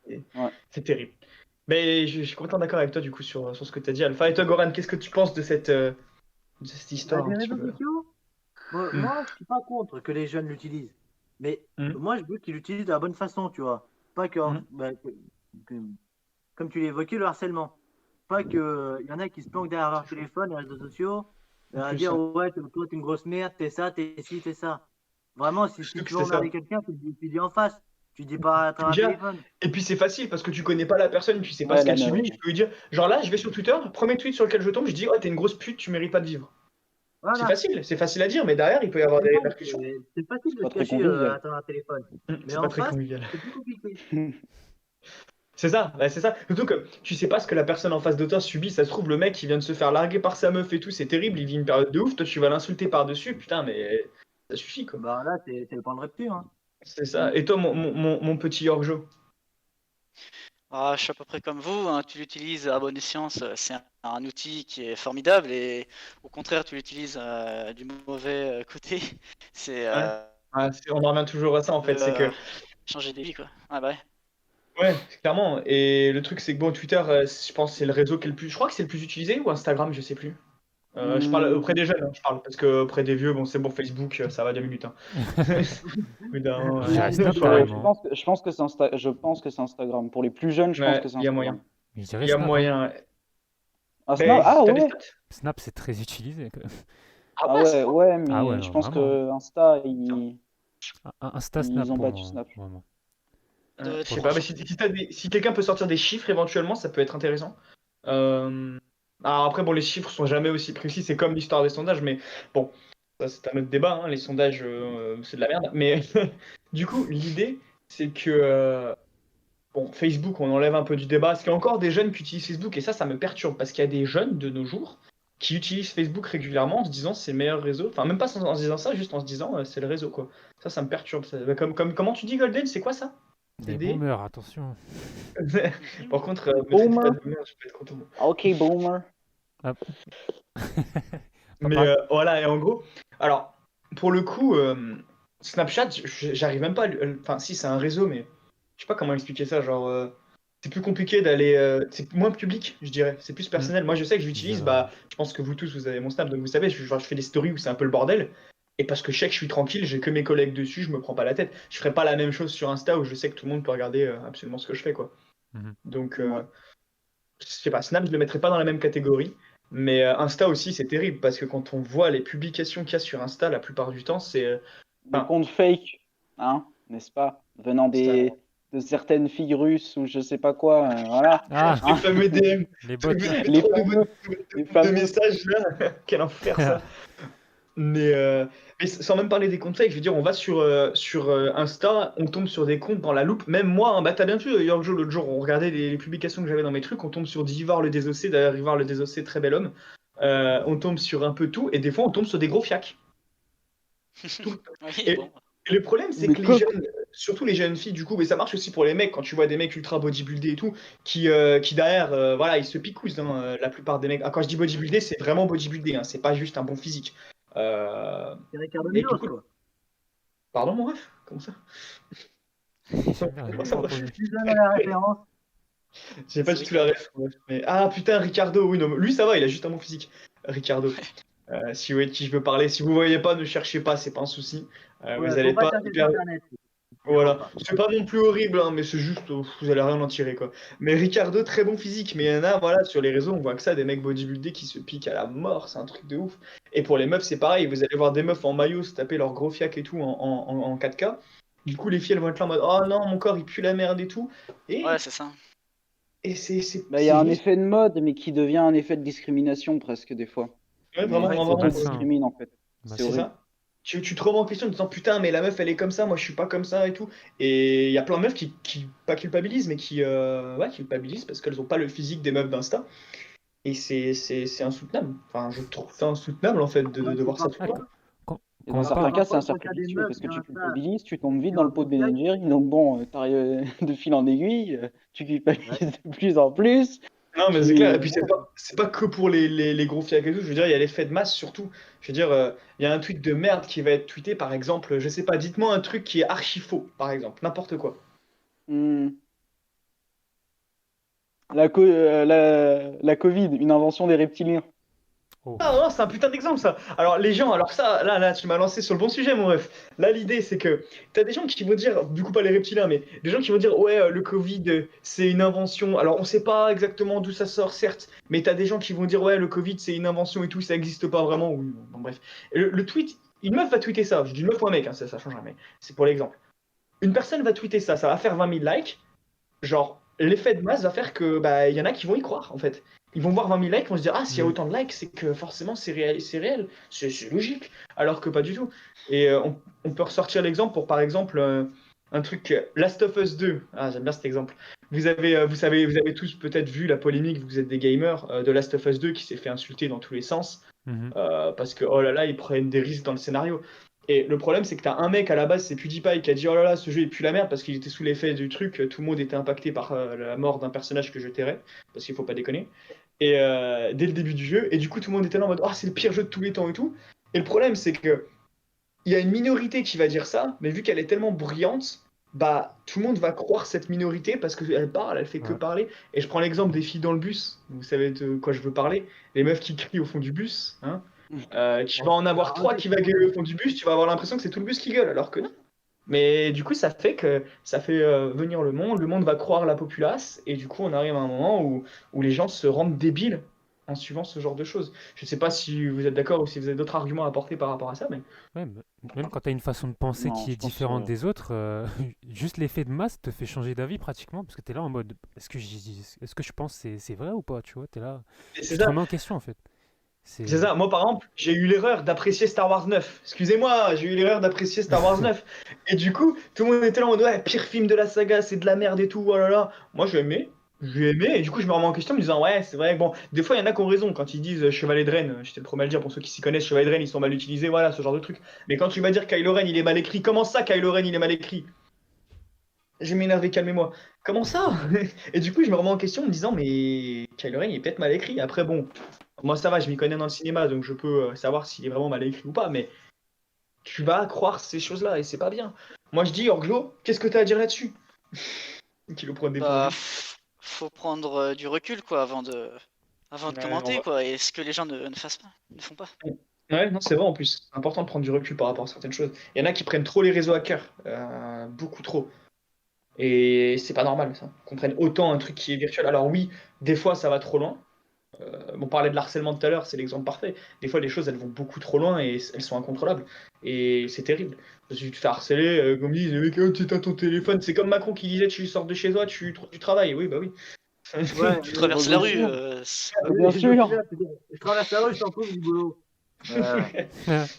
Ouais. C'est terrible. Mais je suis complètement d'accord avec toi du coup sur ce que tu as dit, Alpha. Et toi, Goran, qu'est-ce que tu penses de cette Bah, histoire un des petit réseaux peu? sociaux, Hmm. moi, je suis pas contre que les jeunes l'utilisent. Mais Hmm. moi, je veux qu'ils l'utilisent de la bonne façon, tu vois. Pas que, Hmm. que- comme tu l'évoquais, le harcèlement. Pas que y en a qui se planquent derrière leur téléphone, les réseaux sociaux, En à plus, dire ouais. ouais, toi, t'es une grosse merde, t'es ça, t'es ci, t'es ça. Vraiment, si Surtout que tu veux c'est ça. emmerder quelqu'un, tu dis en face. Tu dis pas à travers un Déjà, téléphone. et puis c'est facile parce que tu connais pas la personne, tu sais pas Ouais, ce là, qu'elle subit. ouais. Je peux lui dire, genre là, je vais sur Twitter, premier tweet sur lequel je tombe, je dis, oh, t'es une grosse pute, tu mérites pas de vivre. Voilà. C'est facile à dire, mais derrière, il peut y avoir des Téléphone, répercussions. c'est facile C'est de pas se très cacher convivial. à travers un téléphone. Mais C'est pas en très face, convivial. c'est plus compliqué. C'est ça, ouais, c'est ça. Surtout que tu sais pas ce que la personne en face de toi subit. Ça se trouve, le mec, il vient de se faire larguer par sa meuf et tout, c'est terrible, il vit une période de ouf. Toi, tu vas l'insulter par-dessus, putain, mais ça suffit, quoi. Bah là, c'est le point de rupture. Hein. C'est ça. Et toi, mon petit Yorkjo? Ah, je suis à peu près comme vous, hein, tu l'utilises à bon escient, c'est un outil qui est formidable et au contraire, tu l'utilises du mauvais côté, c'est Ouais. On en revient toujours à ça, ça en peut fait. C'est que, changer des vies, quoi. Ah bah ouais. ouais, clairement. Et le truc, c'est que bon, Twitter, je pense que c'est le réseau qui est le plus. Je crois que c'est le plus utilisé ou Instagram, je sais plus. Je parle auprès des jeunes, hein, je parle, parce que auprès des vieux, bon, c'est bon, Facebook, ça va 2 minutes. Hein. Mais non, Je dirais Snap Je carrément. pense que je pense que c'est Instagram. Pour les plus jeunes, je pense que ouais, c'est il y a Instagram. moyen. Je Il dirais y a Snap, hein. moyen. Ah, Snap? Ben, Ah t'as des ouais. stats? Snap, c'est très utilisé, quand même. Ah Ah ouais, ouais, c'est bon. ouais, Ah ouais, mais je non, pense vraiment. que Insta, Insta Snap ils ont pour battu moi, Snap. vraiment. Ça doit Je être sais Pour- pas, fort. mais si quelqu'un peut sortir des chiffres éventuellement, ça peut être intéressant. Euh, Alors après, bon, les chiffres sont jamais aussi précis, c'est comme l'histoire des sondages, mais bon, ça c'est un autre débat, hein, les sondages, c'est de la merde. Mais du coup, l'idée, c'est que bon, Facebook, on enlève un peu du débat, parce qu'il y a encore des jeunes qui utilisent Facebook, et ça me perturbe, parce qu'il y a des jeunes de nos jours qui utilisent Facebook régulièrement en se disant c'est le meilleur réseau, enfin même pas en se disant ça, juste en se disant c'est le réseau, quoi. Ça me perturbe. Comment tu dis, Golden, c'est quoi ça? C'est Les des... boomers, attention. Par contre, Les me traitez pas boomers. de boomer, je peux être content. Ok, boomer. Hop. Pas Mais pareil. voilà, et en gros, alors, pour le coup, Snapchat, j'arrive même pas à enfin, si, c'est un réseau, mais je sais pas comment expliquer ça. Genre, c'est plus compliqué d'aller. C'est moins public, je dirais. C'est plus personnel. Moi, je sais que j'utilise. Bah, je pense que vous tous, vous avez mon Snap, donc vous savez, genre, je fais des stories où c'est un peu le bordel. Et parce que je sais que je suis tranquille, j'ai que mes collègues dessus, je me prends pas la tête. Je ferai pas la même chose sur Insta où je sais que tout le monde peut regarder absolument ce que je fais, quoi. Mhm. Donc, Ouais. je sais pas, Snap, je le mettrais pas dans la même catégorie. Mais Insta aussi, c'est terrible parce que quand on voit les publications qu'il y a sur Insta, la plupart du temps, c'est. Des Enfin, comptes fake, hein, n'est-ce pas? Venant ça- de certaines filles russes ou je sais pas quoi, voilà. Ah, les Hein. fameux DM. les bots. Les Trop de fameux, les de fameux. messages là. Quel enfer ça. Mais sans même parler des comptes fake, je veux dire, on va sur Insta, on tombe sur des comptes dans la loupe. Même moi, hein, bah t'as bien vu, d'ailleurs, l'autre jour, on regardait les publications que j'avais dans mes trucs, on tombe sur Divar le Désossé, d'ailleurs, Ivar le Désossé, très bel homme. On tombe sur un peu tout, et des fois, on tombe sur des gros fiacs. Tout. Oui, Et, bon. et le problème, c'est Mais que les quoi? jeunes, surtout les jeunes filles, du coup, mais ça marche aussi pour les mecs, quand tu vois des mecs ultra bodybuildés et tout, qui derrière, voilà, ils se picousent, hein, la plupart des mecs. Ah, quand je dis bodybuildé, c'est vraiment bodybuildé, hein, c'est pas juste un bon physique. Euh, C'est Ricardo et du Milos, coup, quoi. pardon, mon ref? Comment ça? J'ai bien Comment ça, pas mon ref? entendu. Tu donnes la référence. J'ai pas C'est du tout la Ricardo. ref, mon ref. Mais... Ah putain, Ricardo, oui, non, lui ça va, il a juste un bon physique. Ricardo. Si vous voyez de qui je veux parler, si vous voyez pas, ne cherchez pas, c'est pas un souci. Ouais, Vous faut allez pas pas chercher sur hyper. Internet. Tu verras Voilà, pas. c'est pas non plus horrible, hein, mais c'est juste, vous allez rien en tirer quoi. Mais Ricardo, très bon physique, mais il y en a, voilà, sur les réseaux, on voit que ça, des mecs bodybuildés qui se piquent à la mort, c'est un truc de ouf. Et pour les meufs, c'est pareil, vous allez voir des meufs en maillot se taper leur gros fiac et tout en 4K. Du coup, les filles, elles vont être là en mode, oh non, mon corps, il pue la merde et tout. Ouais, Et, c'est ça. et Bah, il y a un juste, effet de mode, mais qui devient un effet de discrimination presque des fois. ouais, Mais vraiment, Ouais, c'est vraiment, auto malsain. discrimine en fait. Bah, C'est c'est horrible. ça. Tu te remets en question en te disant putain, mais la meuf elle est comme ça, moi je suis pas comme ça et tout. Et il y a plein de meufs qui pas culpabilisent, mais qui culpabilisent parce qu'elles ont pas le physique des meufs d'Insta. Et c'est insoutenable. Enfin, je trouve ça insoutenable en fait Ouais, de c'est voir ça tout le Ah, temps. quand, Et quand dans on certains parle. cas, c'est un Quand cercle t'as des vicieux meufs parce que sur tu Insta culpabilises, tu tombes vite qui dans ont le un pot de gros fiac, Ben Jerry. Donc bon, t'arrives de fil en aiguille, tu culpabilises de plus en plus. Non, mais c'est clair. Et Tu... puis c'est pas que pour les gros fiacs et tout. Je veux dire, il y a l'effet de masse surtout. Je veux dire, il y a un tweet de merde qui va être tweeté par exemple. Je sais pas, dites-moi un truc qui est archi faux, par exemple. N'importe quoi. Hmm. La Covid, une invention des reptiliens. Oh. Ah non, c'est un putain d'exemple ça. Alors les gens, alors ça, là, tu m'as lancé sur le bon sujet, mon ref. Là, l'idée, c'est que t'as des gens qui vont dire, du coup pas les reptiliens, mais des gens qui vont dire, ouais, le Covid, c'est une invention. Alors on sait pas exactement d'où ça sort, certes, mais t'as des gens qui vont dire, ouais, le Covid, c'est une invention et tout, ça existe pas vraiment. Oui, bon, bref. Et le tweet, une meuf va tweeter ça. Je dis une meuf ou un mec, hein, ça change jamais. C'est pour l'exemple. Une personne va tweeter ça, ça va faire 20 000 likes. Genre, l'effet de masse va faire que bah il y en a qui vont y croire en fait. Ils vont voir 20 000 likes, ils vont se dire ah s'il y a Hmm. autant de likes, c'est que forcément c'est réel, c'est logique. Alors que pas du tout. Et on peut ressortir l'exemple pour par exemple un truc Last of Us 2. Ah j'aime bien cet exemple. Vous avez tous peut-être vu la polémique, vous êtes des gamers de Last of Us 2 qui s'est fait insulter dans tous les sens Mhm. parce que oh là là ils prennent des risques dans le scénario. Et le problème, c'est que t'as un mec à la base, c'est PewDiePie, qui a dit oh là là, ce jeu est plus la merde parce qu'il était sous l'effet du truc, tout le monde était impacté par la mort d'un personnage que je tairais, parce qu'il faut pas déconner. Et dès le début du jeu, et du coup, tout le monde était là en mode oh, c'est le pire jeu de tous les temps et tout. Et le problème, c'est que il y a une minorité qui va dire ça, mais vu qu'elle est tellement bruyante, bah tout le monde va croire cette minorité parce qu'elle parle, elle fait que Ouais. parler. Et je prends l'exemple des filles dans le bus, vous savez de quoi je veux parler, les meufs qui crient au fond du bus, hein. Tu vas en avoir trois qui va gueuler au fond du bus, tu vas avoir l'impression que c'est tout le bus qui gueule, alors que non. Mais du coup, ça fait venir le monde va croire la populace, et du coup, on arrive à un moment où les gens se rendent débiles en suivant ce genre de choses. Je sais pas si vous êtes d'accord ou si vous avez d'autres arguments à apporter par rapport à ça, mais Ouais, même quand tu as une façon de penser Non, qui est je pense différente des autres, juste l'effet de masse te fait changer d'avis pratiquement parce que tu es là en mode est-ce que je pense c'est vrai ou pas, tu vois, tu es là, c'est tu te ça. remets en question en fait. C'est C'est ça. Moi, par exemple, j'ai eu l'erreur d'apprécier Star Wars 9. Excusez-moi, j'ai eu l'erreur d'apprécier Star Wars 9. Et du coup, tout le monde était là en mode ouais, pire film de la saga, c'est de la merde et tout. Oh là là. Moi, j'ai aimé. J'ai aimé. Et du coup, je me remets en question en me disant ouais, c'est vrai. Bon, des fois, il y en a qui ont raison quand ils disent Chevalier de Rennes. J'étais le premier à le dire pour ceux qui s'y connaissent. Chevalier de Rennes, ils sont mal utilisés. Voilà, ce genre de truc. Mais quand tu vas dire Kylo Ren, il est mal écrit, comment ça, Kylo Ren, il est mal écrit? Je vais m'énerver, calmez-moi. Comment ça? Et du coup, je me remets en question en me disant, mais Kylo Ren, il est peut-être mal écrit. Après, bon, moi, ça va, je m'y connais dans le cinéma, donc je peux savoir s'il est vraiment mal écrit ou pas, mais tu vas croire ces choses-là et c'est pas bien. Moi, je dis, Orglo, qu'est-ce que tu as à dire là-dessus? Qui le prend Bah, dépourvu. faut prendre du recul quoi avant de Ouais, on commenter va- quoi, et ce que les gens ne font pas. Ouais, non, c'est vrai en plus. C'est important de prendre du recul par rapport à certaines choses. Il y en a qui prennent trop les réseaux à cœur, beaucoup trop. Et c'est pas normal ça. Qu'on prenne autant un truc qui est virtuel. Alors oui, des fois ça va trop loin. On parlait de l'harcèlement tout à l'heure, c'est l'exemple parfait. Des fois, les choses, elles vont beaucoup trop loin et elles sont incontrôlables. Et c'est terrible. Parce que tu te fais harceler, comme ils disent, mais quand tu éteins ton téléphone, c'est comme Macron qui disait, tu sors de chez toi, tu trouves du travail. Oui, bah oui. Ouais, Tu traverses la bien rue, sûr. allez, Bien j'ai le sûr. là, je traverse la rue, je t'en trouve du boulot. Voilà.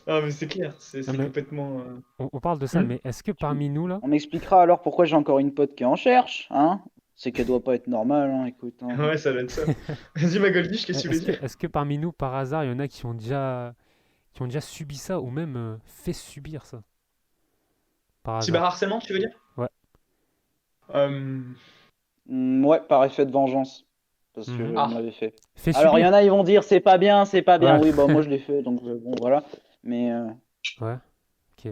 Ah, mais c'est clair, c'est Non, mais complètement. on parle de ça, mais est-ce que parmi nous, là, On m'expliquera alors pourquoi j'ai encore une pote qui en cherche, hein? C'est qu'elle doit pas être normale, hein, écoute. Hein. Ouais, ça va être ça. Vas-y, ma Goldfish, qu'est-ce que tu voulais dire? est-ce que parmi nous, par hasard, il y en a qui ont déjà subi ça ou même fait subir ça, par hasard? Cyberharcèlement, tu veux dire? Ouais. Euh, Ouais, par effet de vengeance. Parce que Mhm. on me Ah, l'avait fait. Fait Alors, il y subir? en a, ils vont dire c'est pas bien, c'est pas bien. Ouais. Oui, bah moi je l'ai fait, donc bon, voilà. Mais Ouais, ok.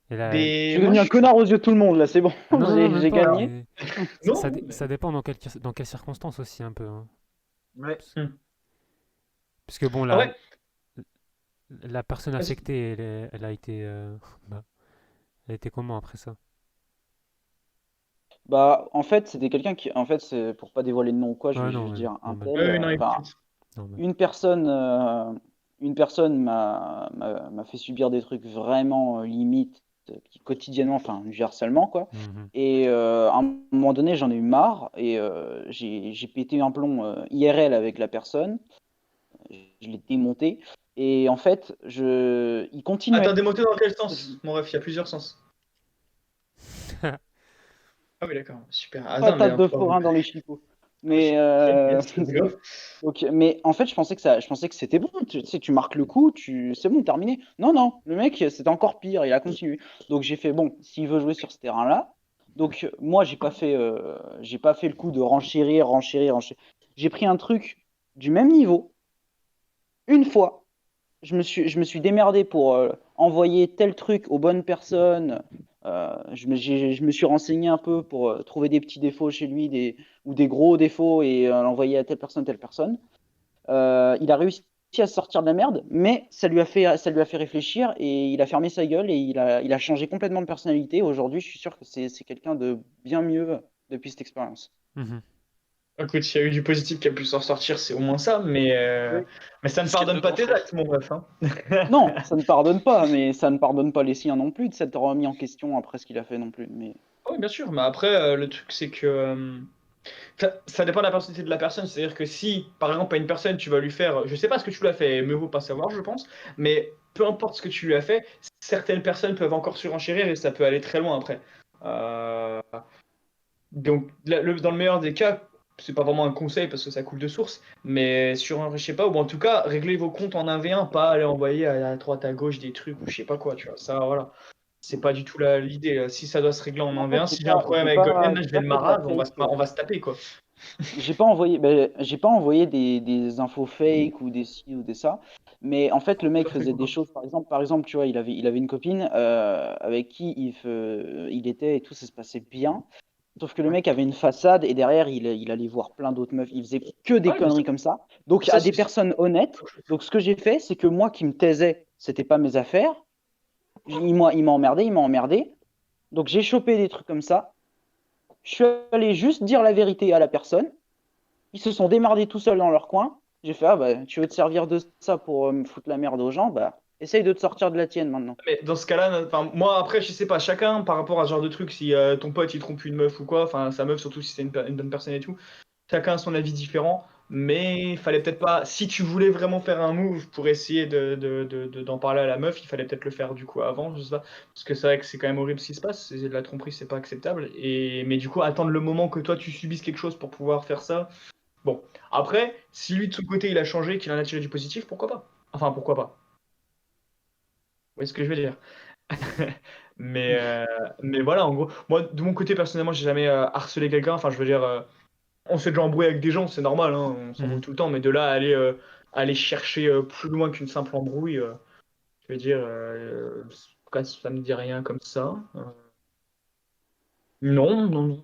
Et là, je des. suis Moi, devenu je un suis. connard aux yeux de tout le monde, là, c'est bon. ah non, non, non, même J'ai pas, Alors, gagné. mais non, mais. ça dépend dans quelles circonstances aussi, un peu. Hein. Ouais. Hmm. Parce que bon, Ah ouais, la personne vas-y. affectée, elle a été, bah, elle a été comment après ça? Bah, en fait, c'était quelqu'un qui. En fait, c'est pour pas dévoiler de nom ou quoi, je Ouais, vais non, juste ouais, dire un normal, tel. Ouais, non, Enfin, écoute. normal. une personne, m'a fait subir des trucs vraiment limites, qui quotidiennement, enfin, du harcèlement, quoi. Mhm. Et à un moment donné, j'en ai eu marre et j'ai pété un plomb IRL avec la personne. Je l'ai démonté. Et en fait, il Attends, continuait. démonté dans quel sens? Mon ref, il y a plusieurs sens. Ah oui, d'accord, super. Ah non, mais Patate un de peu. forain dans les chicots. Mais, Yes, let's go. donc, mais en fait, je pensais que c'était bon. Tu sais, tu marques le coup, c'est bon, terminé. Non, non, le mec, c'était encore pire. Il a continué. Donc j'ai fait bon, s'il veut jouer sur ce terrain-là. Donc moi, j'ai pas fait le coup de renchérir, renchérir, renchérir. J'ai pris un truc du même niveau une fois. Je me suis démerdé pour envoyer tel truc aux bonnes personnes. Je me suis renseigné un peu pour trouver des petits défauts chez lui ou des gros défauts et l'envoyer à telle personne, telle personne. Il a réussi à sortir de la merde, mais ça lui a fait réfléchir et il a fermé sa gueule et il a changé complètement de personnalité. Aujourd'hui, je suis sûr que c'est quelqu'un de bien mieux depuis cette expérience. Mhm. Écoute, s'il y a eu du positif qui a pu s'en sortir, c'est au moins ça, Oui. mais ça ne C'est ce qu'il y a de pardonne mieux pas qu'on tes fait. actes, mon ref, hein. Non, ça ne pardonne pas, mais ça ne pardonne pas les siens non plus de s'être remis en question après ce qu'il a fait non plus. Mais Oui, bien sûr, mais après, le truc, c'est que ça dépend de la personnalité de la personne. C'est-à-dire que si, par exemple, à une personne, tu vas lui faire, je sais pas ce que tu lui as fait, mieux vaut pas savoir, je pense, mais peu importe ce que tu lui as fait, certaines personnes peuvent encore surenchérir et ça peut aller très loin après. Euh, Donc, dans le meilleur des cas, c'est pas vraiment un conseil parce que ça coule de source, mais sur un, je sais pas, ou en tout cas, réglez vos comptes en 1v1, pas aller envoyer à droite, à gauche des trucs ou je sais pas quoi, tu vois. Ça, voilà. C'est pas du tout l'idée. Si ça doit se régler en en fait, 1v1, si j'ai un problème avec Golden, là, je j'ai vais pas le fait de la marave, fake. on va se taper, quoi. J'ai pas envoyé des infos fake ou des ci ou des ça. Mais en fait, le mec Ça, c'est faisait des cool. choses. Par exemple, tu vois, il avait une copine avec qui il était et tout, ça se passait bien. Sauf que le Ouais, mec avait une façade et derrière, il allait voir plein d'autres meufs. Il faisait que des ouais, bien sûr. conneries comme ça. Donc, Ça, à des personnes honnêtes. Donc, ce que j'ai fait, c'est que moi qui me taisais, c'était pas mes affaires. Il m'a emmerdé, il m'a emmerdé. Donc, j'ai chopé des trucs comme ça. Je suis allé juste dire la vérité à la personne. Ils se sont démerdés tout seuls dans leur coin. J'ai fait, ah bah, tu veux te servir de ça pour me foutre la merde aux gens, bah, essaye de te sortir de la tienne maintenant. Mais dans ce cas-là, enfin, moi après, je sais pas, chacun par rapport à ce genre de truc, si ton pote il trompe une meuf ou quoi, enfin sa meuf surtout si c'est une bonne personne et tout, chacun a son avis différent, mais il fallait peut-être pas, si tu voulais vraiment faire un move pour essayer d'en parler à la meuf, il fallait peut-être le faire du coup avant, je sais pas, parce que c'est vrai que c'est quand même horrible ce qui se passe, c'est de la tromperie, c'est pas acceptable, mais du coup attendre le moment que toi tu subisses quelque chose pour pouvoir faire ça, bon, après, si lui de son côté il a changé, qu'il en a tiré du positif, pourquoi pas? Enfin, pourquoi pas? Vous voyez ce que je veux dire? Mais, euh, mais voilà, en gros, moi, de mon côté, personnellement, j'ai jamais harcelé quelqu'un. Enfin, je veux dire, on s'est déjà embrouillé avec des gens, c'est normal, hein, on s'embrouille Mhm. tout le temps. Mais de là à aller chercher plus loin qu'une simple embrouille, je veux dire, en tout cas, ça me dit rien comme ça. Non, non, non.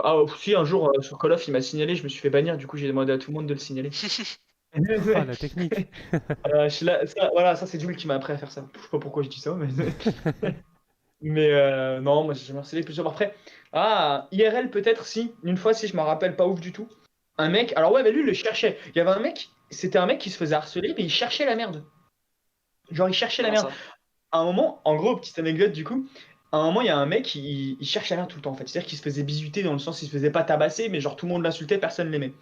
Ah, si, un jour, sur Call of, il m'a signalé, je me suis fait bannir, du coup, j'ai demandé à tout le monde de le signaler. Ah, la technique. Voilà, ça c'est Jules qui m'a appris à faire ça. Je sais pas pourquoi je dis ça, mais. Mais non, moi j'ai jamais harcelé plusieurs fois. Après, IRL peut-être, si. Une fois, si je m'en rappelle pas ouf du tout. Un mec, alors ouais, mais lui, il le cherchait. Il y avait un mec, c'était un mec qui se faisait harceler, mais il cherchait la merde. Genre, il cherchait la Comment merde. ça? À un moment, en gros, petite anecdote du coup, à un moment, il y a un mec, il cherche la merde tout le temps en fait. C'est-à-dire qu'il se faisait bisuter dans le sens, il se faisait pas tabasser, mais genre tout le monde l'insultait, personne l'aimait.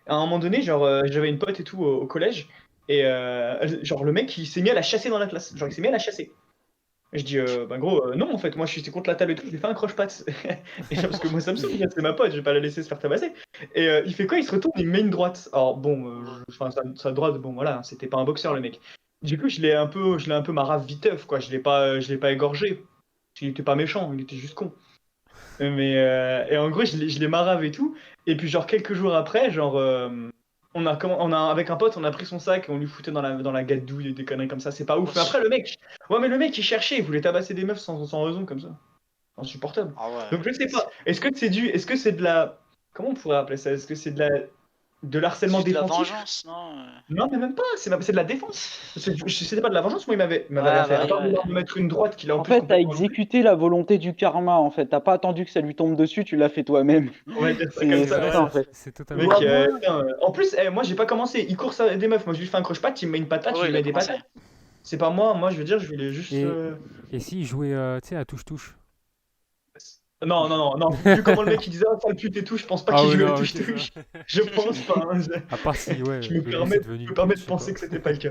À un moment donné, genre, j'avais une pote et tout au collège, et genre, le mec, il s'est mis à la chasser dans la classe. Genre, il s'est mis à la chasser. Je dis, bah gros, non, en fait, moi, je suis contre la table et tout, je lui fais un croche-patte. Et parce que moi, ça me saoule, c'est ma pote, je vais pas la laisser se faire tabasser. Et il fait quoi? Il se retourne, il me met une droite. Alors, bon, enfin, sa droite, bon, voilà, c'était pas un boxeur, le mec. Du coup, je l'ai un peu marave viteuf, quoi. Je l'ai pas égorgé. Il était pas méchant, il était juste con. Mais, et en gros, je l'ai marave et tout. Et puis, genre, quelques jours après, genre, avec un pote, on a pris son sac et on lui foutait dans la gadouille et des conneries comme ça. C'est pas ouf. Mais après, le mec, il cherchait, il voulait tabasser des meufs sans raison comme ça. Insupportable. Ah ouais. Donc, je sais pas. Est-ce que c'est de la. Comment on pourrait appeler ça? Est-ce que c'est de l'harcèlement C'est de la défensif? vengeance, non? Non, mais même pas, c'est de la défense. C'était pas de la vengeance, moi il m'avait Ouais, rien fait. bah À oui, part ouais. de me mettre une droite qu'il a en En plus fait, t'as complètement loupé. exécuté la volonté du karma, en fait. T'as pas attendu que ça lui tombe dessus, tu l'as fait toi-même. On va dire ça C'est comme C'est ça, vrai, ça, en voilà. fait. c'est Le totalement mec, ça. putain, en plus, moi j'ai pas commencé. Il court des meufs, moi je lui fais un croche-patte, il me met une patate, je Ouais, lui il a mets des commencé. patates. C'est pas moi, je veux dire, je voulais juste. Et s'il jouait, tu sais, à touche-touche? Non, non, non, non. Vu comment le mec il disait, ah, sale pute et tout, je pense pas Ah qu'il ouais, jouait à non, ok, touche-touche. ça. Je pense pas, hein. À part si, ouais, Je me le lui c'est permets, devenu je me une permets pute, de je sais penser pas. que c'était pas le cas.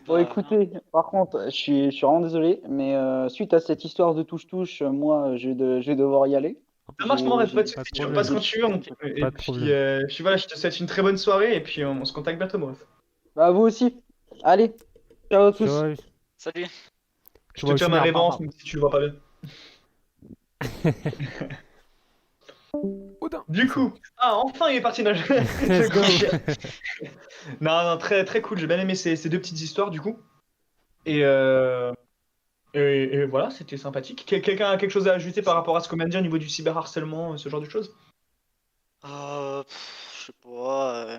Bon, Bah, écoutez, par contre, je suis vraiment désolé, mais suite à cette histoire de touche-touche, moi, je vais devoir y aller. Ça marche, mon rêve, pas de J'ai Pas de soucis, tu repasses problème, quand tu veux. Et pas de puis, problème. voilà, je te souhaite une très bonne soirée et puis on se contacte bientôt, mon rêve. Bah, vous aussi. Allez, ciao à tous. Ciao, salut. Je te ciao, tiens ma Schner. révérence, même si tu le vois pas bien. Odin. Du coup, enfin il est parti. Non, Let's go. non, non, très, très cool. J'ai bien aimé ces deux petites histoires, du coup. Et, et voilà, c'était sympathique. Quelqu'un a quelque chose à ajouter par rapport à ce qu'on vient de dire au niveau du cyberharcèlement, ce genre de choses? Je sais pas.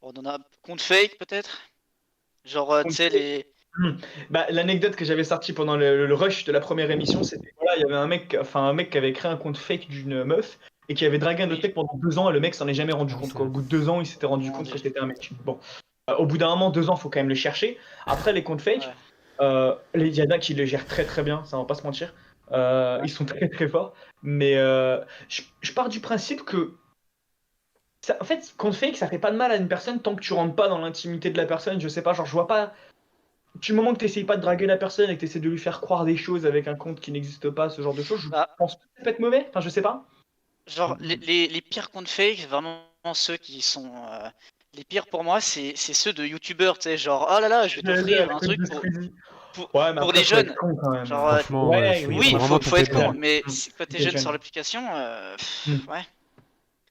On en a compte fake peut-être? Genre, tu sais, les. Bah, l'anecdote que j'avais sortie pendant le rush de la première émission, c'était voilà, il y avait un mec qui avait créé un compte fake d'une meuf et qui avait dragué un autre mec pendant 2 ans et le mec s'en est jamais rendu Ah oui, compte, c'est quoi. Au vrai. bout de 2 ans, il s'était rendu Mon compte que Dieu. c'était un mec. Bon, au bout d'un moment, 2 ans, faut quand même le chercher. Après, les comptes fake, Ouais. il y en a qui le gèrent très très bien, ça on va pas se mentir. Ils sont très très forts. Mais je pars du principe que en fait, compte fake, ça fait pas de mal à une personne tant que tu rentres pas dans l'intimité de la personne. Je sais pas, genre je vois pas. Du moment que tu n'essayes pas de draguer la personne et que tu essaies de lui faire croire des choses avec un compte qui n'existe pas, ce genre de choses, je Bah, pense pas que ça peut être mauvais. Enfin, je sais pas. genre, les pires comptes fake, vraiment ceux qui sont. Les pires pour moi, c'est ceux de youtubeurs, tu sais, genre, oh là là, je vais t'offrir un truc Ouais, mais pour après, des faut être jeunes. con quand même. Genre, Franchement, Ouais, oui, oui, faut vraiment faut être tomber con, dedans. mais quand t'es T'es jeune jeune. sur l'application, ouais, Ouais,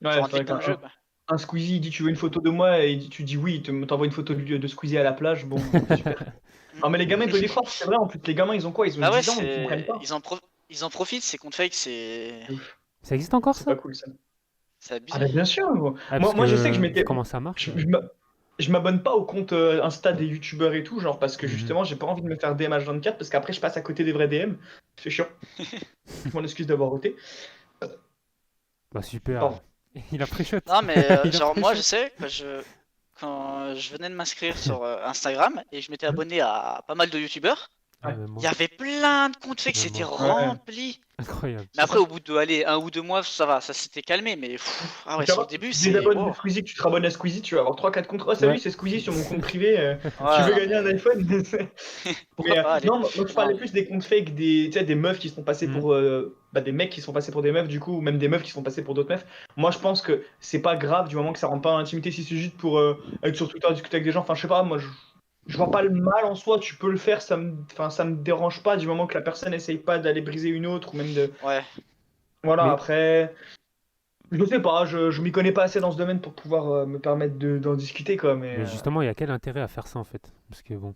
faut c'est rentrer vrai vite dans le jeu, qu'un quoi. un Squeezie il dit tu veux une photo de moi et tu dis oui, t'envoies une photo de Squeezie à la plage, bon, super. Non, mais les gamins ils peuvent y croire, c'est vrai, en plus, les gamins ils ont quoi? Ils ont Bah ouais, 10 ans, ils comprennent pas. ils en profitent, ces comptes fake, c'est Ça existe encore, C'est ça? pas cool ça. c'est Ah, abusé. bah bien sûr, gros. Ah, parce Moi je sais que je que, vu m'étais. comment ça marche. Je m'abonne pas au compte Insta des youtubeurs et tout, genre parce que Mhm. justement j'ai pas envie de me faire DM H24 parce qu'après je passe à côté des vrais DM. C'est chiant. Je m'en excuse d'avoir ôté. Bah, super. Pardon. Il a pré-shot. Non, mais Il a genre, moi, je pré-shot. sais, quand je venais de m'inscrire sur Instagram et je m'étais abonné à pas mal de youtubeurs, Ah, Ouais. même il moi. y avait plein de comptes fake, Même c'était moi. Ouais. rempli. Incroyable. Mais après, au bout de, allez, 1 ou 2 mois, ça va, ça s'était calmé. Mais ah ouais, Tu vas sur le voir, début, tu te c'est. désabonnes de Wow. Squeezie, que tu te rabonnes à Squeezie, tu vas avoir 3-4 comptes. Oh salut, Ouais. c'est Squeezie sur mon compte privé. Tu Ouais, veux non, gagner un mais. iPhone? Pourquoi Mais pas, allez. non, moi je parlais Non, plus des comptes fake, tu sais, des meufs qui se font passer Mm. pour. Des mecs qui se font passer pour des meufs, du coup, ou même des meufs qui se font passer pour d'autres meufs. Moi je pense que c'est pas grave du moment que ça rentre pas dans l'intimité, si c'est juste pour être sur Twitter, discuter avec des gens. Enfin, je sais pas, moi je vois pas le mal en soi, tu peux le faire, enfin, ça me dérange pas du moment que la personne essaye pas d'aller briser une autre ou même de. ouais. Voilà, Mais après. Je sais pas, je m'y connais pas assez dans ce domaine pour pouvoir me permettre d'en discuter, quoi, mais. justement, il y a quel intérêt à faire ça, en fait? Parce que bon.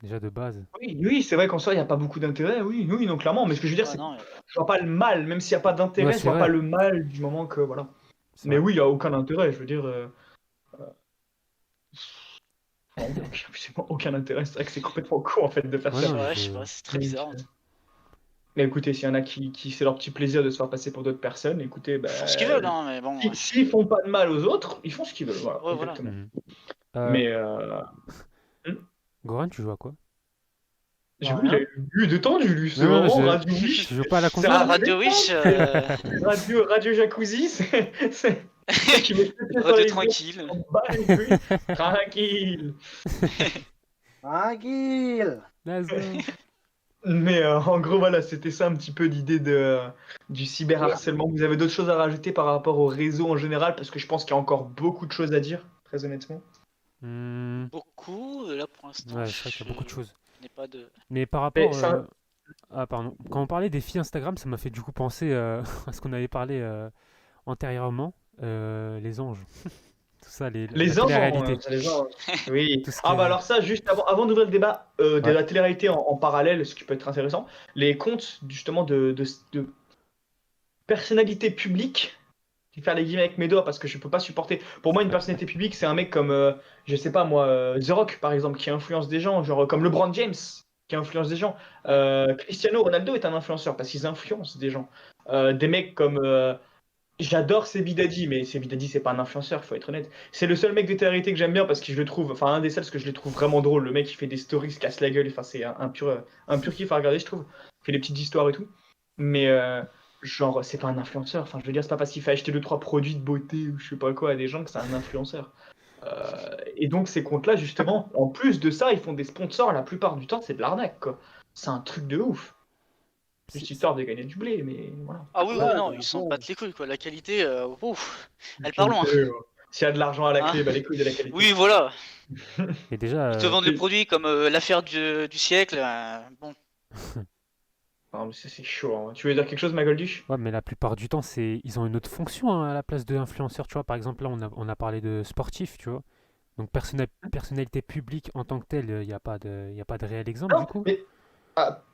déjà de base. Oui, oui, c'est vrai qu'en soi, il n'y a pas beaucoup d'intérêt, oui, oui, non, clairement. Mais ce que je veux dire, Ah c'est que non, je vois pas le mal, même s'il n'y a pas Ouais, d'intérêt, je c'est vois pas vrai, le mal du moment que, voilà. c'est Mais vrai. oui, il n'y a aucun intérêt, je veux dire, non, il n'y a absolument aucun intérêt. C'est vrai que c'est complètement con, en fait, de faire Ouais, ça. non, mais je sais je... pas, c'est très Donc, bizarre. mais écoutez, s'il y en a qui c'est leur petit plaisir de se faire passer pour d'autres personnes, écoutez, Ils font ce qu'ils veulent, hein, mais bon. s'ils font pas de mal aux autres, ils font ce qu'ils veulent, voilà, Ouais, voilà. exactement. Mhm. Mais Goran, tu joues à quoi? j'ai vu, il a Rien. eu le but de tendu, lui, c'est Non, non, vraiment Radio je Wish. joue pas à la C'est Ah, console. Radio Wish, Radio Jacuzzi, c'est qui met tout sur Radio les tranquille. on bat les couilles. Tranquille. Tranquille. Let's go. Mais en gros, voilà, c'était ça un petit peu l'idée du cyberharcèlement. Vous avez d'autres choses à rajouter par rapport au réseau en général? Parce que je pense qu'il y a encore beaucoup de choses à dire, très honnêtement. Hmm, Beaucoup, là pour l'instant, ouais, c'est vrai qu'il y a beaucoup de choses. je n'ai pas de. Mais par Mais rapport... ça, Ah, pardon. Quand on parlait des filles Instagram, ça m'a fait du coup penser à ce qu'on avait parlé antérieurement. Les anges. Tout ça, la les anges, télé-réalité. les anges, oui. Tout ce Ah qui bah est... alors ça, juste avant d'ouvrir le débat de Ouais. la télé-réalité en parallèle, ce qui peut être intéressant, les comptes justement de personnalités publiques, je vais faire les guillemets avec mes doigts parce que je peux pas supporter. Pour moi, une personnalité publique, c'est un mec comme, je sais pas moi, The Rock par exemple, qui influence des gens, genre comme LeBron James, qui influence des gens. Cristiano Ronaldo est un influenceur parce qu'ils influencent des gens. Des mecs comme j'adore Sebidadi, mais Sebidadi, c'est pas un influenceur, faut être honnête. C'est le seul mec de télé-réalité que j'aime bien parce que je le trouve, enfin, un des seuls parce que je le trouve vraiment drôle. Le mec, il fait des stories, il se casse la gueule, enfin, c'est un pur kiff à regarder, je trouve. Il fait des petites histoires et tout. Mais, genre, c'est pas un influenceur. Enfin, je veux dire, c'est pas parce qu'il fait acheter 2-3 produits de beauté ou je sais pas quoi à des gens que c'est un influenceur. Et donc, ces comptes-là, justement, en plus de ça, ils font des sponsors, la plupart du temps, c'est de l'arnaque, quoi. C'est un truc de ouf. Juste C'est- histoire de gagner du blé, mais voilà. Ah oui, Ouais, oui, non, bah, ils s'en bon. battent les couilles, quoi. La qualité, ouf, elle part Qualité, loin. s'il y a de l'argent à la Hein. clé, bah les couilles de la qualité. Oui, voilà. Et déjà, Ils te vendent le produit comme l'affaire du siècle. Bon, Non, mais c'est chaud, hein. Tu veux dire quelque chose, ma Golduche? ouais, mais la plupart du temps, ils ont une autre fonction hein, à la place de influenceurs. Tu vois, par exemple, là, on a parlé de sportifs, tu vois. Donc, personnalité publique en tant que telle, il n'y a pas y a pas de réel exemple, du Non, coup. mais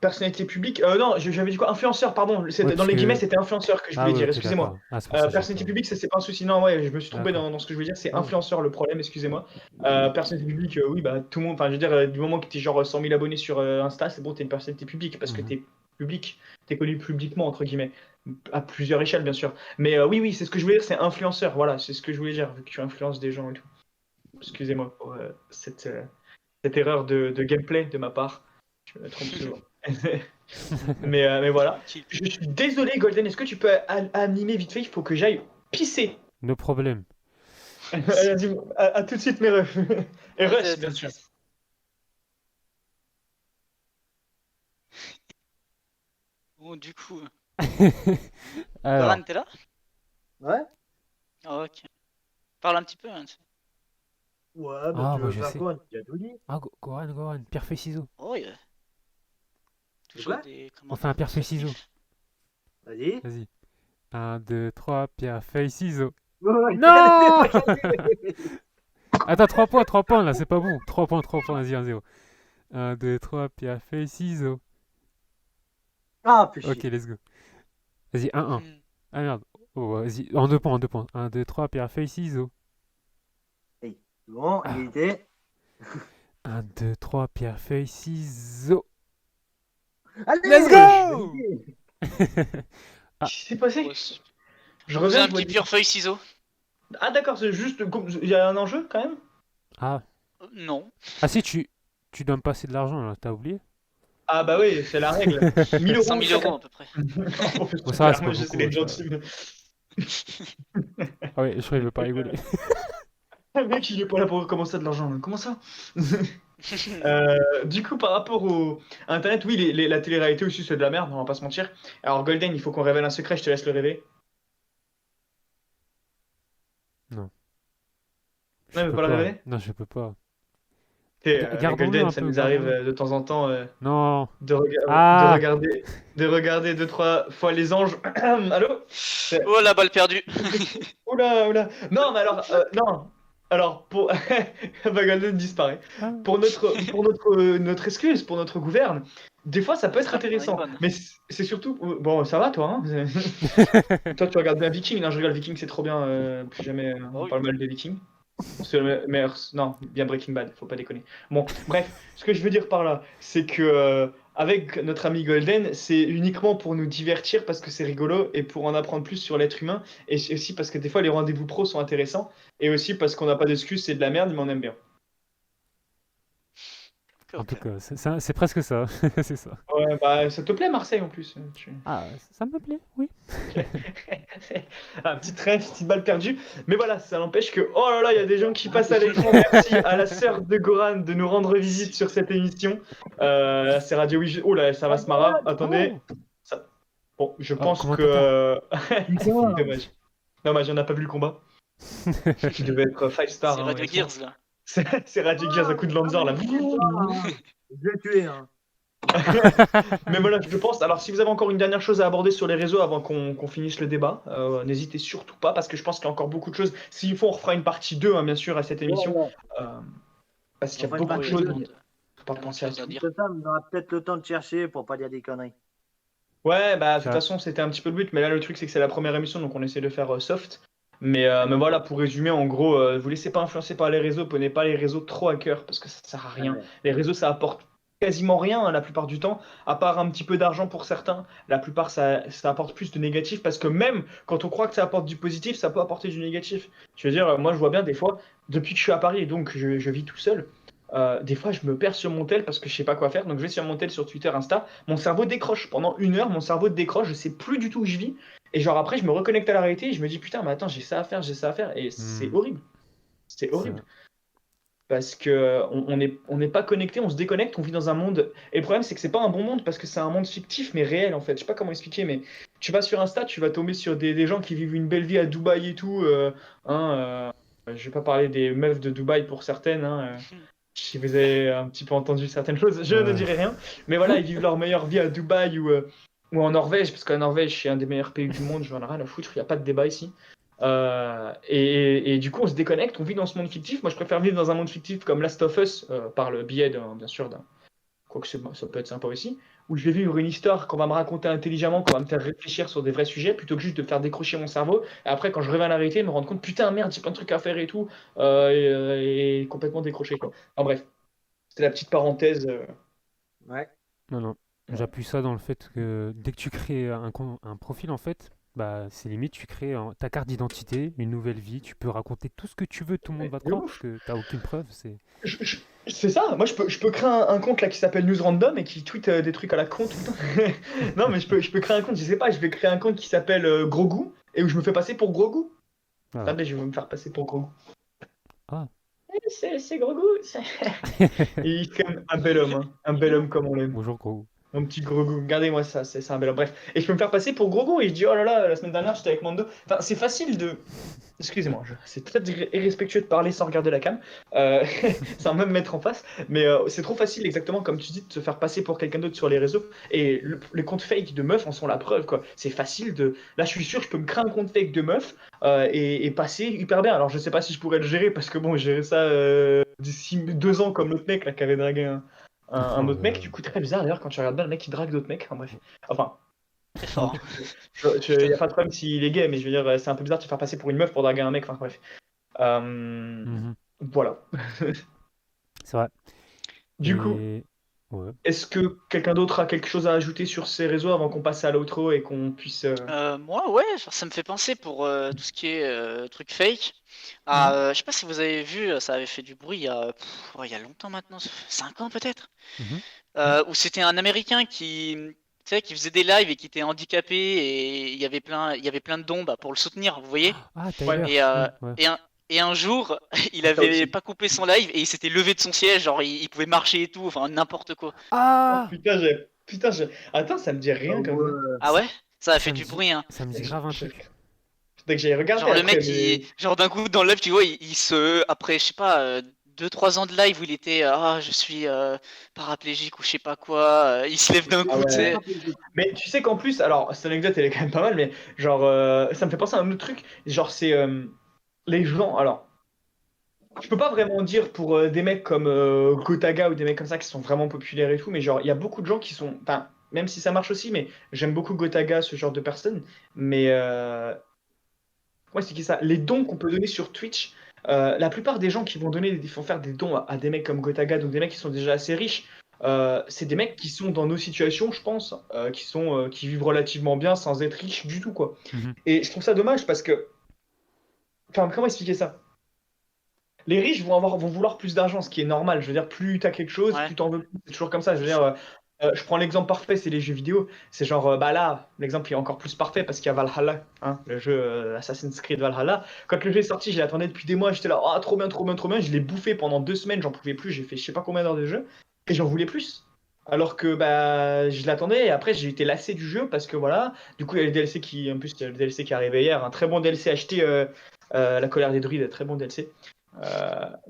personnalité publique. Non, j'avais dit quoi? Influenceur, pardon. Ouais, Dans parce les guillemets, que... c'était influenceur que je Ah voulais ouais, dire, ok, excusez-moi. d'accord. Ah, c'est pour ça que j'ai Personnalité pas... publique, ça c'est pas un souci. Non, ouais, je me suis trompé D'accord. dans ce que je voulais dire. C'est Ouais. influenceur le problème, excusez-moi. Personnalité publique, oui, bah tout le monde. Enfin, je veux dire, du moment que t'es genre 100 000 abonnés sur Insta, c'est bon, t'es une personnalité publique parce que Mhm. t'es public, t'es connu publiquement, entre guillemets. À plusieurs échelles, bien sûr. Mais oui, oui, c'est ce que je voulais dire, c'est influenceur. Voilà, c'est ce que je voulais dire, vu que tu influences des gens et tout. Excusez-moi pour cette erreur de gameplay de ma part. Je me trompe souvent. mais voilà. tranquille. Je suis désolé, Golden. Est-ce que tu peux animer vite fait? Il faut que j'aille pisser. No problème. Vas-y, à tout de suite, mes refs. Et Vas-y, Rush, à tout bien de sûr. suite. Bon, du coup, Alors, Goran, t'es là? Ouais. Ah, ok. Parle un petit peu. Hein, tu sais. Ouais, Ah, bah tu moi, veux je faire sais. quoi? Il a tout dit. ah, Goran, pierre feuille ciseaux. Oh, il y a toujours quoi des On fait un pierre feuille constructifs. ciseaux. Vas-y. Vas-y. 1, 2, 3, pierre feuille ciseaux. Ouais. Non Attends, 3 points là, c'est pas bon. 3 points, vas-y, 1-0. 1, 2, 3, pierre feuille ciseaux. Ah, fais Ok, chier. let's go. Vas-y, 1-1. Hmm. Ah merde. Oh, vas-y, en 2 points, 1, 2, 3, pierre feuille ciseaux. Bon, Ah. égalité. 1, 2, 3, pierre feuille ciseaux. Allez, Let's go égalité. Ah. Qu'est-ce qui s'est passé? Ouais, c'est- Je Faisais reviens, un je vois petit du- pure feuille ciseaux. Ah, d'accord, c'est juste. Il y a un enjeu quand même? Ah. Non. Ah si, tu dois me passer de l'argent là, t'as oublié? Ah, bah oui, c'est la règle. 1000 euros. 100 000 euros à peu près. Oh, Bon, ça va, super, c'est moi pas j'essaie beaucoup, d'être ça gentil. mais- Ah ouais, je crois qu'il veut pas rigoler. Le mec, il est pas là pour comment ça de l'argent, là. Comment ça? Du coup, par rapport au Internet, oui, la télé-réalité aussi, c'est de la merde, on va pas se mentir. Alors, Golden, il faut qu'on révèle un secret, je te laisse le révéler. Non. Non, Je mais peux pas le révéler? Non, je peux pas. Golden, Gardons-le un ça peu, nous arrive gardons-le. de temps en temps Non. de, rega- Ah. de regarder 2-3 fois les anges. Allô? Oh la balle perdue. Oula, oula. Non, mais alors, non. Alors, pour. Golden disparaît. Ah. Pour notre excuse, pour notre gouverne, des fois ça peut être intéressant. Bonne. Mais c'est surtout. Bon, ça va toi, hein? Toi, tu regardes bien Viking. Non, je regarde Viking, c'est trop bien. Plus jamais on oui. parle mal de Viking. C'est le meilleur. Non, bien Breaking Bad, faut pas déconner. Bon, bref, ce que je veux dire par là, c'est que avec notre ami Golden, c'est uniquement pour nous divertir parce que c'est rigolo et pour en apprendre plus sur l'être humain. Et c'est aussi parce que des fois les rendez-vous pros sont intéressants. Et aussi parce qu'on n'a pas d'excuses, c'est de la merde, mais on aime bien. En tout cas, c'est presque ça. C'est ça. Ouais, bah ça te plaît Marseille en plus. Ah, ça me plaît, oui. Un petit trèfle, petite balle perdue. Mais voilà, ça n'empêche que, oh là là, il y a des gens qui passent à l'écran. Merci à la sœur de Goran de nous rendre visite sur cette émission. C'est Radio Wish. Oh là, ça va se marrer. Attendez. Bon, je pense que. Dommage. Dommage, on n'a pas vu le combat. Qui devait être 5 stars. C'est Radio Gears là. C'est Radio Gears à coup de Lanzor là. Je l'ai tué. Hein. Mais voilà, je pense. Alors, si vous avez encore une dernière chose à aborder sur les réseaux avant qu'on finisse le débat, n'hésitez surtout pas parce que je pense qu'il y a encore beaucoup de choses. S'il faut, on refera une partie 2, hein, bien sûr, à cette émission. Parce qu'il y a beaucoup de choses. Faut pas penser à ça. Cette femme aura peut-être le temps de chercher pour pas dire des conneries. Ouais, bah, de toute façon, c'était un petit peu le but. Mais là, le truc, c'est que c'est la première émission, donc on essaie de faire soft. Mais voilà, pour résumer, en gros, vous laissez pas influencer par les réseaux, prenez pas les réseaux trop à cœur parce que ça sert à rien. Ouais. Les réseaux, ça apporte quasiment rien hein, la plupart du temps, à part un petit peu d'argent pour certains. La plupart, ça apporte plus de négatif parce que même quand on croit que ça apporte du positif, ça peut apporter du négatif. Je veux dire, moi, je vois bien des fois, depuis que je suis à Paris et donc je vis tout seul, des fois, je me perds sur mon tel parce que je sais pas quoi faire. Donc, je vais sur mon tel, sur Twitter, Insta. Mon cerveau décroche. Pendant 1 heure, mon cerveau décroche. Je sais plus du tout où je vis. Et genre, après, je me reconnecte à la réalité et je me dis, putain, mais attends, j'ai ça à faire, j'ai ça à faire. Et c'est horrible. C'est horrible. Parce que on n'est pas connecté, on se déconnecte, on vit dans un monde. Et le problème, c'est que c'est pas un bon monde parce que c'est un monde fictif, mais réel en fait. Je sais pas comment expliquer, mais tu vas sur Insta, tu vas tomber sur des gens qui vivent une belle vie à Dubaï et tout. Je vais pas parler des meufs de Dubaï pour certaines. Si vous avez un petit peu entendu certaines choses, je ne dirai rien. Mais voilà, ils vivent leur meilleure vie à Dubaï ou en Norvège, parce qu'en Norvège, c'est un des meilleurs pays du monde, je n'en ai rien à foutre, il n'y a pas de débat ici. Et du coup, on se déconnecte, on vit dans ce monde fictif. Moi, je préfère vivre dans un monde fictif comme Last of Us, par le biais, bien sûr, d'un. Quoique ça peut être sympa aussi, où je vais vivre une histoire qu'on va me raconter intelligemment, qu'on va me faire réfléchir sur des vrais sujets, plutôt que juste de faire décrocher mon cerveau. Et après, quand je reviens à la réalité, me rendre compte, putain, merde, j'ai plein de trucs à faire et tout, et complètement décroché, quoi. En bref, c'était la petite parenthèse. Ouais. Non. J'appuie ça dans le fait que dès que tu crées un profil, en fait, bah, c'est limite, tu crées ta carte d'identité, une nouvelle vie, tu peux raconter tout ce que tu veux, tout le monde va te croire, parce que t'as aucune preuve. C'est ça, moi je peux créer un compte là qui s'appelle News Random et qui tweet des trucs à la con tout le temps. Non, mais je peux créer un compte, je sais pas, je vais créer un compte qui s'appelle Grogu et où je me fais passer pour Grogu. Ah. Attendez, je vais me faire passer pour Grogu. Ah. C'est Grogu. Il est quand même un bel homme, hein. Un bel homme comme on l'aime. Bonjour, gros. Mon petit Grogu, regardez-moi ça, c'est un bel homme. Bref, et je peux me faire passer pour Grogu et je dis oh là là, la semaine dernière j'étais avec Mando. Enfin, c'est facile de. Excusez-moi, c'est très irrespectueux de parler sans regarder la cam, sans même mettre en face, mais c'est trop facile, exactement comme tu dis, de se faire passer pour quelqu'un d'autre sur les réseaux. Et les comptes fake de meufs en sont la preuve, quoi. C'est facile de. Là, je suis sûr, je peux me créer un compte fake de meuf et passer hyper bien. Alors, je sais pas si je pourrais le gérer parce que bon, gérer ça d'ici 2 ans comme l'autre mec là qui avait dragué un autre mec, du coup, très bizarre d'ailleurs quand tu regardes bien le mec qui drague d'autres mecs. Enfin, bref. Enfin. Très fort. Il n'y a pas de problème s'il est gay, mais je veux dire, c'est un peu bizarre de se faire passer pour une meuf pour draguer un mec. Enfin, bref. Voilà. C'est vrai. Du coup, ouais. est-ce que quelqu'un d'autre a quelque chose à ajouter sur ces réseaux avant qu'on passe à l'outro et qu'on puisse. Moi, ouais, genre, ça me fait penser pour tout ce qui est truc fake. Je sais pas si vous avez vu, ça avait fait du bruit il y a longtemps maintenant, 5 ans peut-être, où c'était un Américain qui faisait des lives et qui était handicapé et il y avait plein de dons pour le soutenir, vous voyez. Ah, Ouais. Tyler. Et un jour, il avait pas coupé son live et il s'était levé de son siège, genre il pouvait marcher et tout, enfin n'importe quoi. Ah, Putain, attends, ça me dit rien comme ça. Ah ouais? Ça a fait me du dit- bruit, hein. Ça me dit grave un truc. Dès que j'aille regarder. Genre le après, mec, mais- genre d'un coup dans le live, tu vois, après, je sais pas, 2-3 ans de live où il était, je suis paraplégique ou je sais pas quoi, il se lève d'un coup, ouais. tu sais. Mais tu sais qu'en plus, alors cette anecdote elle est quand même pas mal, mais genre ça me fait penser à un autre truc. Genre c'est les gens. Alors Je peux pas vraiment dire pour des mecs comme Gotaga ou des mecs comme ça qui sont vraiment populaires et tout, mais genre, il y a beaucoup de gens qui sont. Enfin, même si ça marche aussi, mais j'aime beaucoup Gotaga, ce genre de personnes. Mais comment expliquer ça? Les dons qu'on peut donner sur Twitch, la plupart des gens qui vont donner, font faire des dons à des mecs comme Gotaga, donc des mecs qui sont déjà assez riches, c'est des mecs qui sont dans nos situations, je pense, qui vivent relativement bien sans être riches du tout, quoi. Mhm. Et je trouve ça dommage parce que. Enfin, comment expliquer ça? Les riches vont vouloir plus d'argent, ce qui est normal. Je veux dire, plus tu as quelque chose, Ouais. plus tu en veux plus. C'est toujours comme ça. Je veux dire, je prends l'exemple parfait, c'est les jeux vidéo. C'est genre, bah là, l'exemple est encore plus parfait parce qu'il y a Valhalla, hein, le jeu Assassin's Creed Valhalla. Quand le jeu est sorti, je l'attendais depuis des mois. J'étais là, ah, trop bien, trop bien, trop bien. Je l'ai bouffé pendant 2 semaines, j'en pouvais plus. J'ai fait je sais pas combien d'heures de jeu et j'en voulais plus. Alors que bah, je l'attendais et après j'ai été lassé du jeu parce que voilà. Du coup, il y a le DLC qui, en plus, il y a le DLC qui est arrivé hier. Un très bon DLC acheté, La colère des druides, très bon DLC.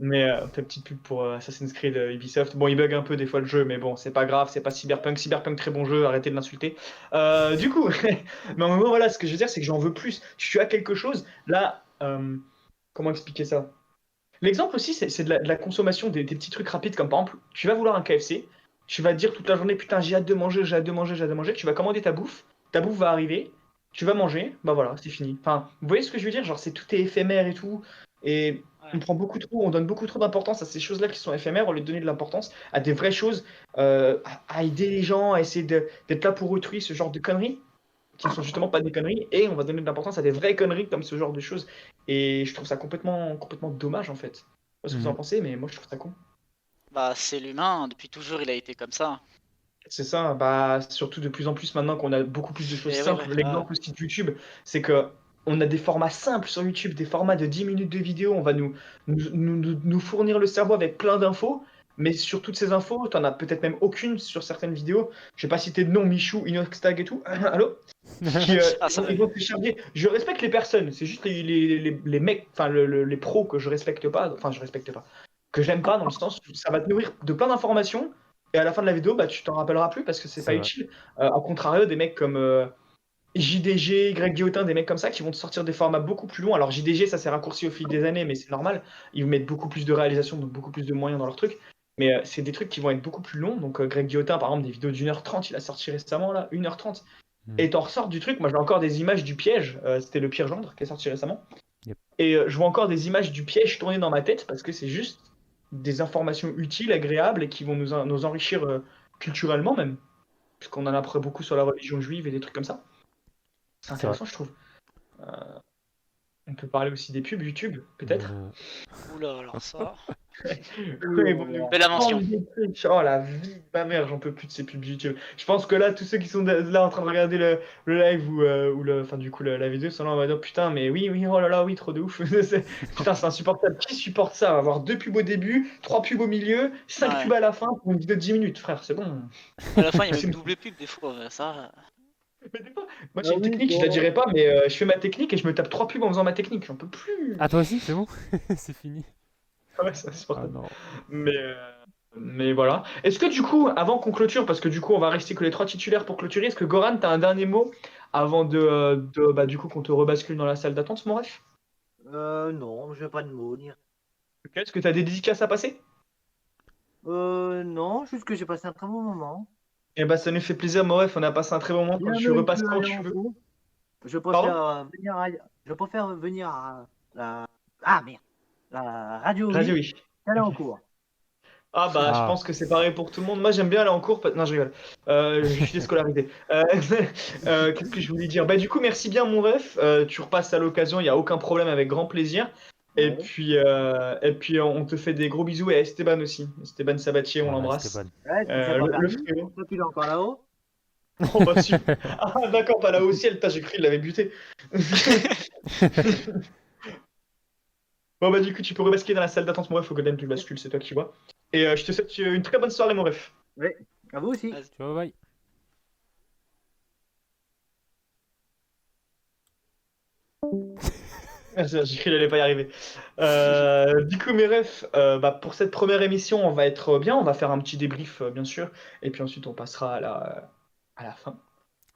Mais fait petite pub pour Assassin's Creed Ubisoft. Bon, il bug un peu des fois le jeu, mais bon, c'est pas grave, c'est pas Cyberpunk. Cyberpunk, très bon jeu, arrêtez de l'insulter. Du coup, mais en même temps, voilà, ce que je veux dire, c'est que j'en veux plus. Tu as quelque chose, là, comment expliquer ça? L'exemple aussi, c'est de la consommation des petits trucs rapides, comme par exemple, tu vas vouloir un KFC, tu vas te dire toute la journée, putain, j'ai hâte de manger, j'ai hâte de manger, j'ai hâte de manger, tu vas commander ta bouffe va arriver, tu vas manger, bah voilà, c'est fini. Enfin, vous voyez ce que je veux dire? Genre, c'est tout est éphémère et tout, et on Ouais. prend beaucoup trop, on donne beaucoup trop d'importance à ces choses-là qui sont éphémères, au lieu de donner de l'importance à des vraies choses, à aider les gens, à essayer d'être là pour autrui, ce genre de conneries qui ne sont justement pas des conneries, et on va donner de l'importance à des vraies conneries comme ce genre de choses. Et je trouve ça complètement, complètement dommage en fait. Je sais pas ce que vous en Mhm. pensez, mais moi je trouve ça con. Bah, c'est l'humain, depuis toujours il a été comme ça. C'est ça, bah, surtout de plus en plus maintenant qu'on a beaucoup plus de choses Et oui, simples. L'exemple aussi de YouTube, c'est que on a des formats simples sur YouTube, des formats de 10 minutes de vidéo. On va nous fournir le cerveau avec plein d'infos, mais sur toutes ces infos, tu n'en as peut-être même aucune sur certaines vidéos. Je vais pas citer de nom, Michou, Inoxtag et tout. Allô? Ah, ça Ils vont se charger. Je respecte les personnes, c'est juste les mecs, enfin les pros que je respecte pas, enfin je respecte pas, que j'aime pas dans le sens où ça va te nourrir de plein d'informations et à la fin de la vidéo, bah tu t'en rappelleras plus parce que c'est pas C'est vrai. utile. À contrario, des mecs comme JDG, Greg Guillotin, des mecs comme ça qui vont te sortir des formats beaucoup plus longs. Alors JDG, ça s'est raccourci au fil des années, mais c'est normal. Ils mettent beaucoup plus de réalisation, donc beaucoup plus de moyens dans leur truc. Mais c'est des trucs qui vont être beaucoup plus longs. Donc Greg Guillotin, par exemple, des vidéos d'1h30, il a sorti récemment là, 1h30. Mhm. Et t'en ressors du truc, moi j'ai encore des images du piège, c'était le pire gendre qui est sorti récemment. Yep. Et je vois encore des images du piège tourner dans ma tête parce que c'est juste des informations utiles, agréables et qui vont nous enrichir culturellement même. Puisqu'on en apprend beaucoup sur la religion juive et des trucs comme ça. C'est C'est vrai. intéressant, je trouve. On peut parler aussi des pubs YouTube, peut-être. Oula, alors ça. Ils vont nous Belle invention. prendre des trucs. Oh la vie de ma mère, j'en peux plus de ces pubs YouTube. Je pense que là, tous ceux qui sont là en train de regarder le live enfin du coup la vidéo sont là en mode oh, putain, mais oui, oui, oh là là, oui, trop de ouf. Putain, c'est insupportable. Qui supporte ça? Avoir 2 pubs au début, 3 pubs au milieu, 5 Ouais. pubs à la fin pour une vidéo de 10 minutes, frère, c'est bon. À la fin, il y a C'est- même double pub des fois. Ça. Mais des fois, moi Ah j'ai une oui, technique, je bon. la dirais pas, mais je fais ma technique et je me tape 3 pubs en faisant ma technique. J'en peux plus. Ah, toi aussi, c'est bon? C'est fini. Ouais, c'est Ah insupportable. non. Mais voilà. Est-ce que du coup, avant qu'on clôture, parce que du coup on va rester que les 3 titulaires pour clôturer, est-ce que Goran, t'as un dernier mot avant bah, du coup qu'on te rebascule dans la salle d'attente, mon ref? Non, je n'ai pas de mots. Ok, est-ce que t'as des dédicaces à passer? Non, juste que j'ai passé un très bon moment. Eh bah ça nous fait plaisir, mon ref, on a passé un très bon moment quand tu Bienvenue repasses quand aller tu en veux. cours. Je Pardon? préfère venir à la... Ah merde, la radio, Radio, oui, oui. aller en cours. Ah bah je Ah. pense que c'est pareil pour tout le monde. Moi j'aime bien aller en cours. Non je rigole. Je suis déscolarisé. Qu'est-ce que je voulais dire? Bah du coup merci bien mon ref. Tu repasses à l'occasion, il n'y a aucun problème avec grand plaisir. Ouais. Et puis on te fait des gros bisous et à Esteban aussi. Esteban Sabatier, on Voilà, l'embrasse. Esteban. Ouais, c'est Le pas perdu. frérot. Toi, tu l'as encore là-haut. Oh bah super. Ah d'accord, pas là au ciel. Putain, j'ai cru qu'il l'avait buté. Bon bah du coup tu peux rebasquer dans la salle d'attente mon ref au Golden tu bascules, c'est toi qui vois. Et je te souhaite une très bonne soirée mon ref. Oui, à vous aussi. Vas-y. Tu vois, bye. Ah, j'ai cru qu'il allait pas y arriver. Du coup, mes refs, bah, pour cette première émission, on va être bien. On va faire un petit débrief, bien sûr. Et puis ensuite, on passera à la fin.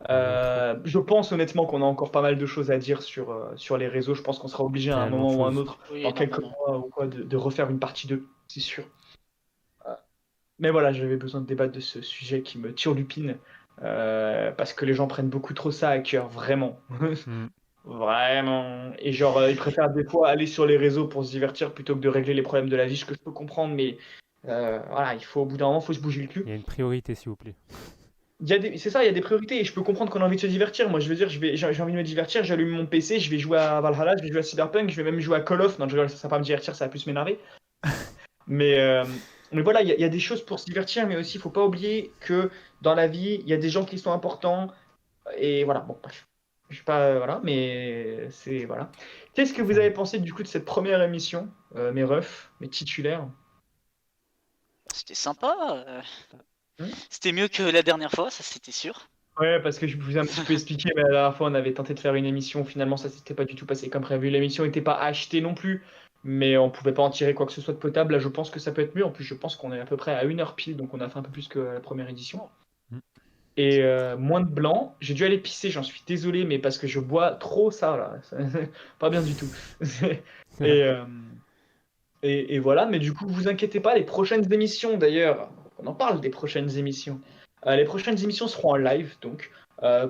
Je pense honnêtement qu'on a encore pas mal de choses à dire sur les réseaux. Je pense qu'on sera obligé à un Tellement moment de ou à un choses. autre, Oui, dans quelques énormément. mois ou quoi, de refaire une partie 2, c'est sûr. Mais voilà, j'avais besoin de débattre de ce sujet qui me turlupine, parce que les gens prennent beaucoup trop ça à cœur, vraiment. Mm. Vraiment. Et genre, ils préfèrent des fois aller sur les réseaux pour se divertir plutôt que de régler les problèmes de la vie, ce que je peux comprendre, mais voilà, il faut au bout d'un moment, il faut se bouger le cul. Il y a une priorité, s'il vous plaît. C'est ça, il y a des priorités et je peux comprendre qu'on a envie de se divertir. Moi, je veux dire, j'ai envie de me divertir, j'allume mon PC, je vais jouer à Valhalla, je vais jouer à Cyberpunk, je vais même jouer à Call of. Non, je rigole, ça va pas me divertir, ça va plus m'énerver. Mais, euh, mais voilà, il y a des choses pour se divertir, mais aussi, il faut pas oublier que dans la vie, il y a des gens qui sont importants. Et voilà, bon, bref. Je sais pas, voilà, mais c'est. Voilà. Qu'est-ce que vous avez pensé du coup de cette première émission, mes refs, mes titulaires? C'était sympa. Hmm. C'était mieux que la dernière fois, ça c'était sûr. Ouais, parce que je vous ai un petit peu expliqué, mais la dernière fois, on avait tenté de faire une émission. Finalement, ça s'était pas du tout passé comme prévu. L'émission n'était pas achetée non plus, mais on pouvait pas en tirer quoi que ce soit de potable. Là, je pense que ça peut être mieux. En plus, je pense qu'on est à peu près à 1 heure pile, donc on a fait un peu plus que la première édition. Mm. Et moins de blanc. J'ai dû aller pisser, j'en suis désolé, mais parce que je bois trop ça, là. Pas bien du tout. Et, euh, et voilà, mais du coup, vous inquiétez pas, les prochaines émissions, d'ailleurs, on en parle des prochaines émissions. Les prochaines émissions seront en live, donc,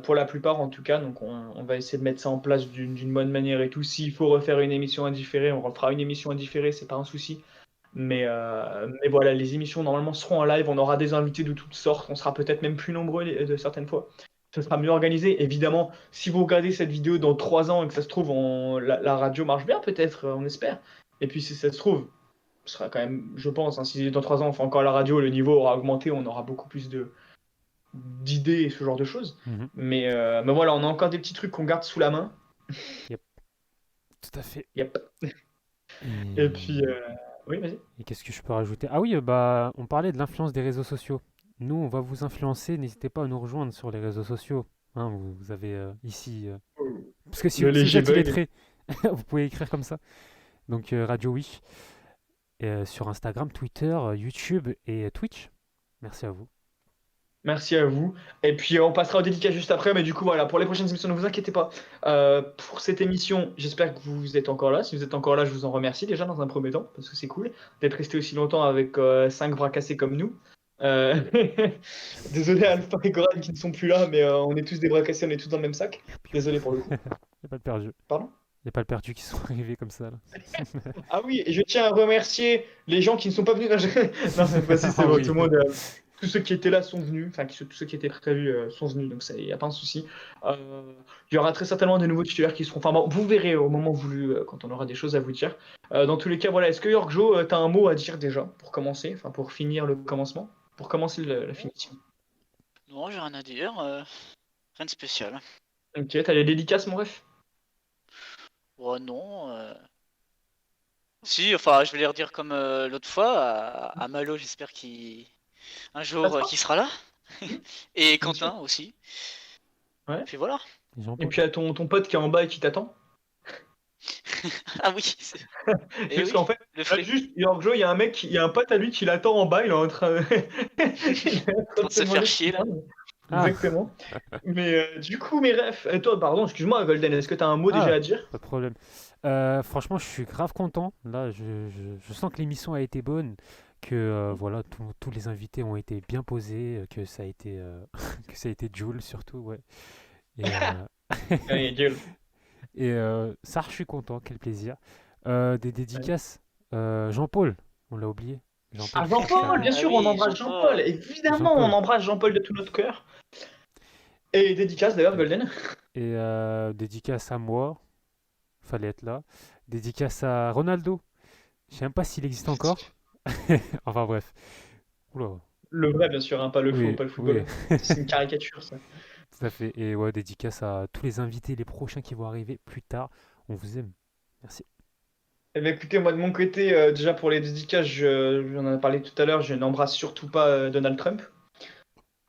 pour la plupart en tout cas, donc on va essayer de mettre ça en place d'une bonne manière et tout. S'il faut refaire une émission indifférée, on refera une émission indifférée, c'est pas un souci. Mais voilà, les émissions normalement seront en live, on aura des invités de toutes sortes, on sera peut-être même plus nombreux de certaines fois. Ce sera mieux organisé. Évidemment, si vous regardez cette vidéo dans 3 ans et que ça se trouve, la radio marche bien, peut-être, on espère. Et puis si ça se trouve, ce sera quand même, je pense, hein, si dans 3 ans on fait encore la radio, le niveau aura augmenté, on aura beaucoup plus d'idées et ce genre de choses. Mhm. Mais voilà, on a encore des petits trucs qu'on garde sous la main. Tout à fait. Yep. Et, Et puis, oui, vas-y. et qu'est-ce que je peux rajouter? Ah oui, bah, on parlait de l'influence des réseaux sociaux. Nous, on va vous influencer. N'hésitez pas à nous rejoindre sur les réseaux sociaux. Hein, vous avez ici. Parce que si Le vous léger êtes bug. illettré, vous pouvez écrire comme ça. Donc, Radio Wish. Sur Instagram, Twitter, YouTube et Twitch. Merci à vous. Merci à vous. Et puis on passera aux dédicaces juste après. Mais du coup, voilà, pour les prochaines émissions, ne vous inquiétez pas. Pour cette émission, j'espère que vous êtes encore là. Si vous êtes encore là, je vous en remercie déjà dans un premier temps, parce que c'est cool d'être resté aussi longtemps avec 5 bras cassés comme nous. Euh, Désolé à Alpha et Goran qui ne sont plus là, mais on est tous des bras cassés, on est tous dans le même sac. Désolé pour le coup. Il n'y a pas de perdu. Pardon? Il n'y a pas de perdus qui sont arrivés comme ça. Là. Ah oui, et je tiens à remercier les gens qui ne sont pas venus. Non, non, cette fois-ci, c'est Ah bon, oui. tout le monde. Tous ceux qui étaient là sont venus, enfin tous ceux qui étaient prévus sont venus, donc il n'y a pas de souci. Il y aura très certainement des nouveaux titulaires qui seront. Enfin, bon, vous verrez au moment voulu quand on aura des choses à vous dire. Dans tous les cas, voilà, est-ce que Yorkjo, tu as un mot à dire déjà pour commencer, enfin pour finir le commencement, pour commencer la finition? Non, j'ai rien à dire. Rien de spécial. Ok, t'as les dédicaces, mon ref? Oh non. Si, enfin, je vais les redire comme l'autre fois. À Malo, j'espère qu'il un jour qu'il sera là. Et Bien sûr. Quentin aussi. Ouais. Et puis voilà. Et Et Jean-Paul. puis à ton pote qui est en bas et qui t'attend. Ah oui. Et Parce oui, qu'en fait, le là, frais. juste, Yorkjo, il y a un mec, il y a un pote à lui qui l'attend en bas, il est en train, il est en train Pour se demander faire ce chier qu'il là. mange. Ah. Exactement. Mais du coup, mes refs, toi, pardon, excuse-moi, Golden, est-ce que tu as un mot déjà à dire? Pas de problème. Franchement, je suis grave content. Là, je sens que l'émission a été bonne, que voilà, tous les invités ont été bien posés, que ça a été, que ça a été Jules surtout, ouais. Et, Allez, gueule. et ça, je suis content, quel plaisir. Des dédicaces. Jean-Paul, on l'a oublié. Jean-Paul. Ah, Jean-Paul, bien Ah sûr, oui, on embrasse Jean-Paul. Jean-Paul. Évidemment, Jean-Paul. on embrasse Jean-Paul de tout notre cœur. Et dédicace d'ailleurs, Golden. Et dédicace à moi, fallait être là. Dédicace à Ronaldo. Je sais même pas s'il existe encore. Enfin bref. Oula. Le vrai, bien sûr, hein, pas le faux, Oui, pas le football. oui, C'est une caricature, ça. tout à fait. Et ouais, dédicace à tous les invités, les prochains qui vont arriver plus tard. On vous aime. Merci. Eh bien, écoutez, moi de mon côté, déjà pour les dédicaces, j'en ai parlé tout à l'heure, je n'embrasse surtout pas Donald Trump.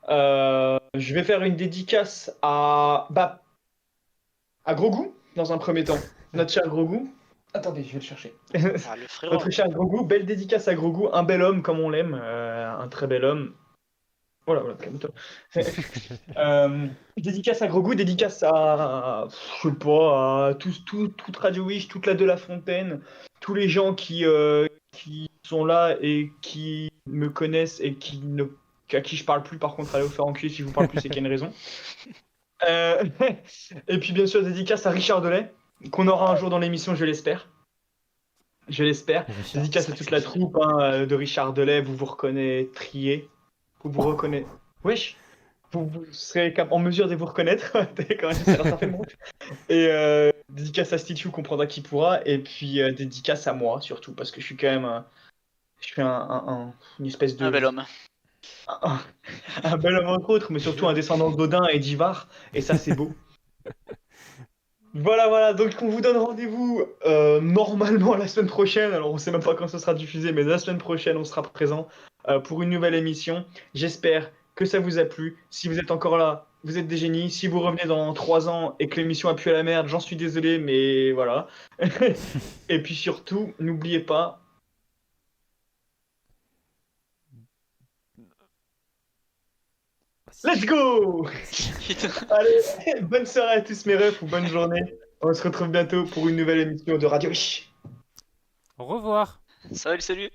Je vais faire une dédicace à Grogu, dans un premier temps. Notre cher Grogu. Attendez, je vais le chercher. Ah, le frérot. Notre cher Grogu, belle dédicace à Grogu, un bel homme comme on l'aime, un très bel homme. Voilà, calme-toi. Dédicace à Grogou, dédicace à, je sais pas, à toute Radio Wish, toute la de La Fontaine, tous les gens qui sont là et qui me connaissent et à qui je parle plus. Par contre, allez vous faire enculer si je vous parle plus, c'est qu'il y a une raison. Euh, Et puis bien sûr, dédicace à Richard Delay, qu'on aura un jour dans l'émission, je l'espère. Je l'espère. Richard. Dédicace à toute la troupe de Richard Delay, vous reconnaîtriez. Vous reconnaîtrez. Wesh! Vous serez en mesure de vous reconnaître. Quand même, ça fait bon. Et dédicace à Stitchu, comprendra qui pourra. Et puis dédicace à moi, surtout, parce que je suis quand même. Je suis une espèce de. Un bel homme. Un bel homme entre autres, mais surtout un descendant d'Odin et d'Ivar. Et ça, c'est beau. Voilà, donc on vous donne rendez-vous normalement la semaine prochaine. Alors on sait même pas quand ce sera diffusé, mais la semaine prochaine on sera présent pour une nouvelle émission. J'espère que ça vous a plu. Si vous êtes encore là, vous êtes des génies. Si vous revenez dans 3 ans et que l'émission a pu à la merde, j'en suis désolé, mais voilà. Et puis surtout, n'oubliez pas. Let's go! Allez, bonne soirée à tous mes refs ou bonne journée. On se retrouve bientôt pour une nouvelle émission de Radio Wish. Au revoir. Salut, salut.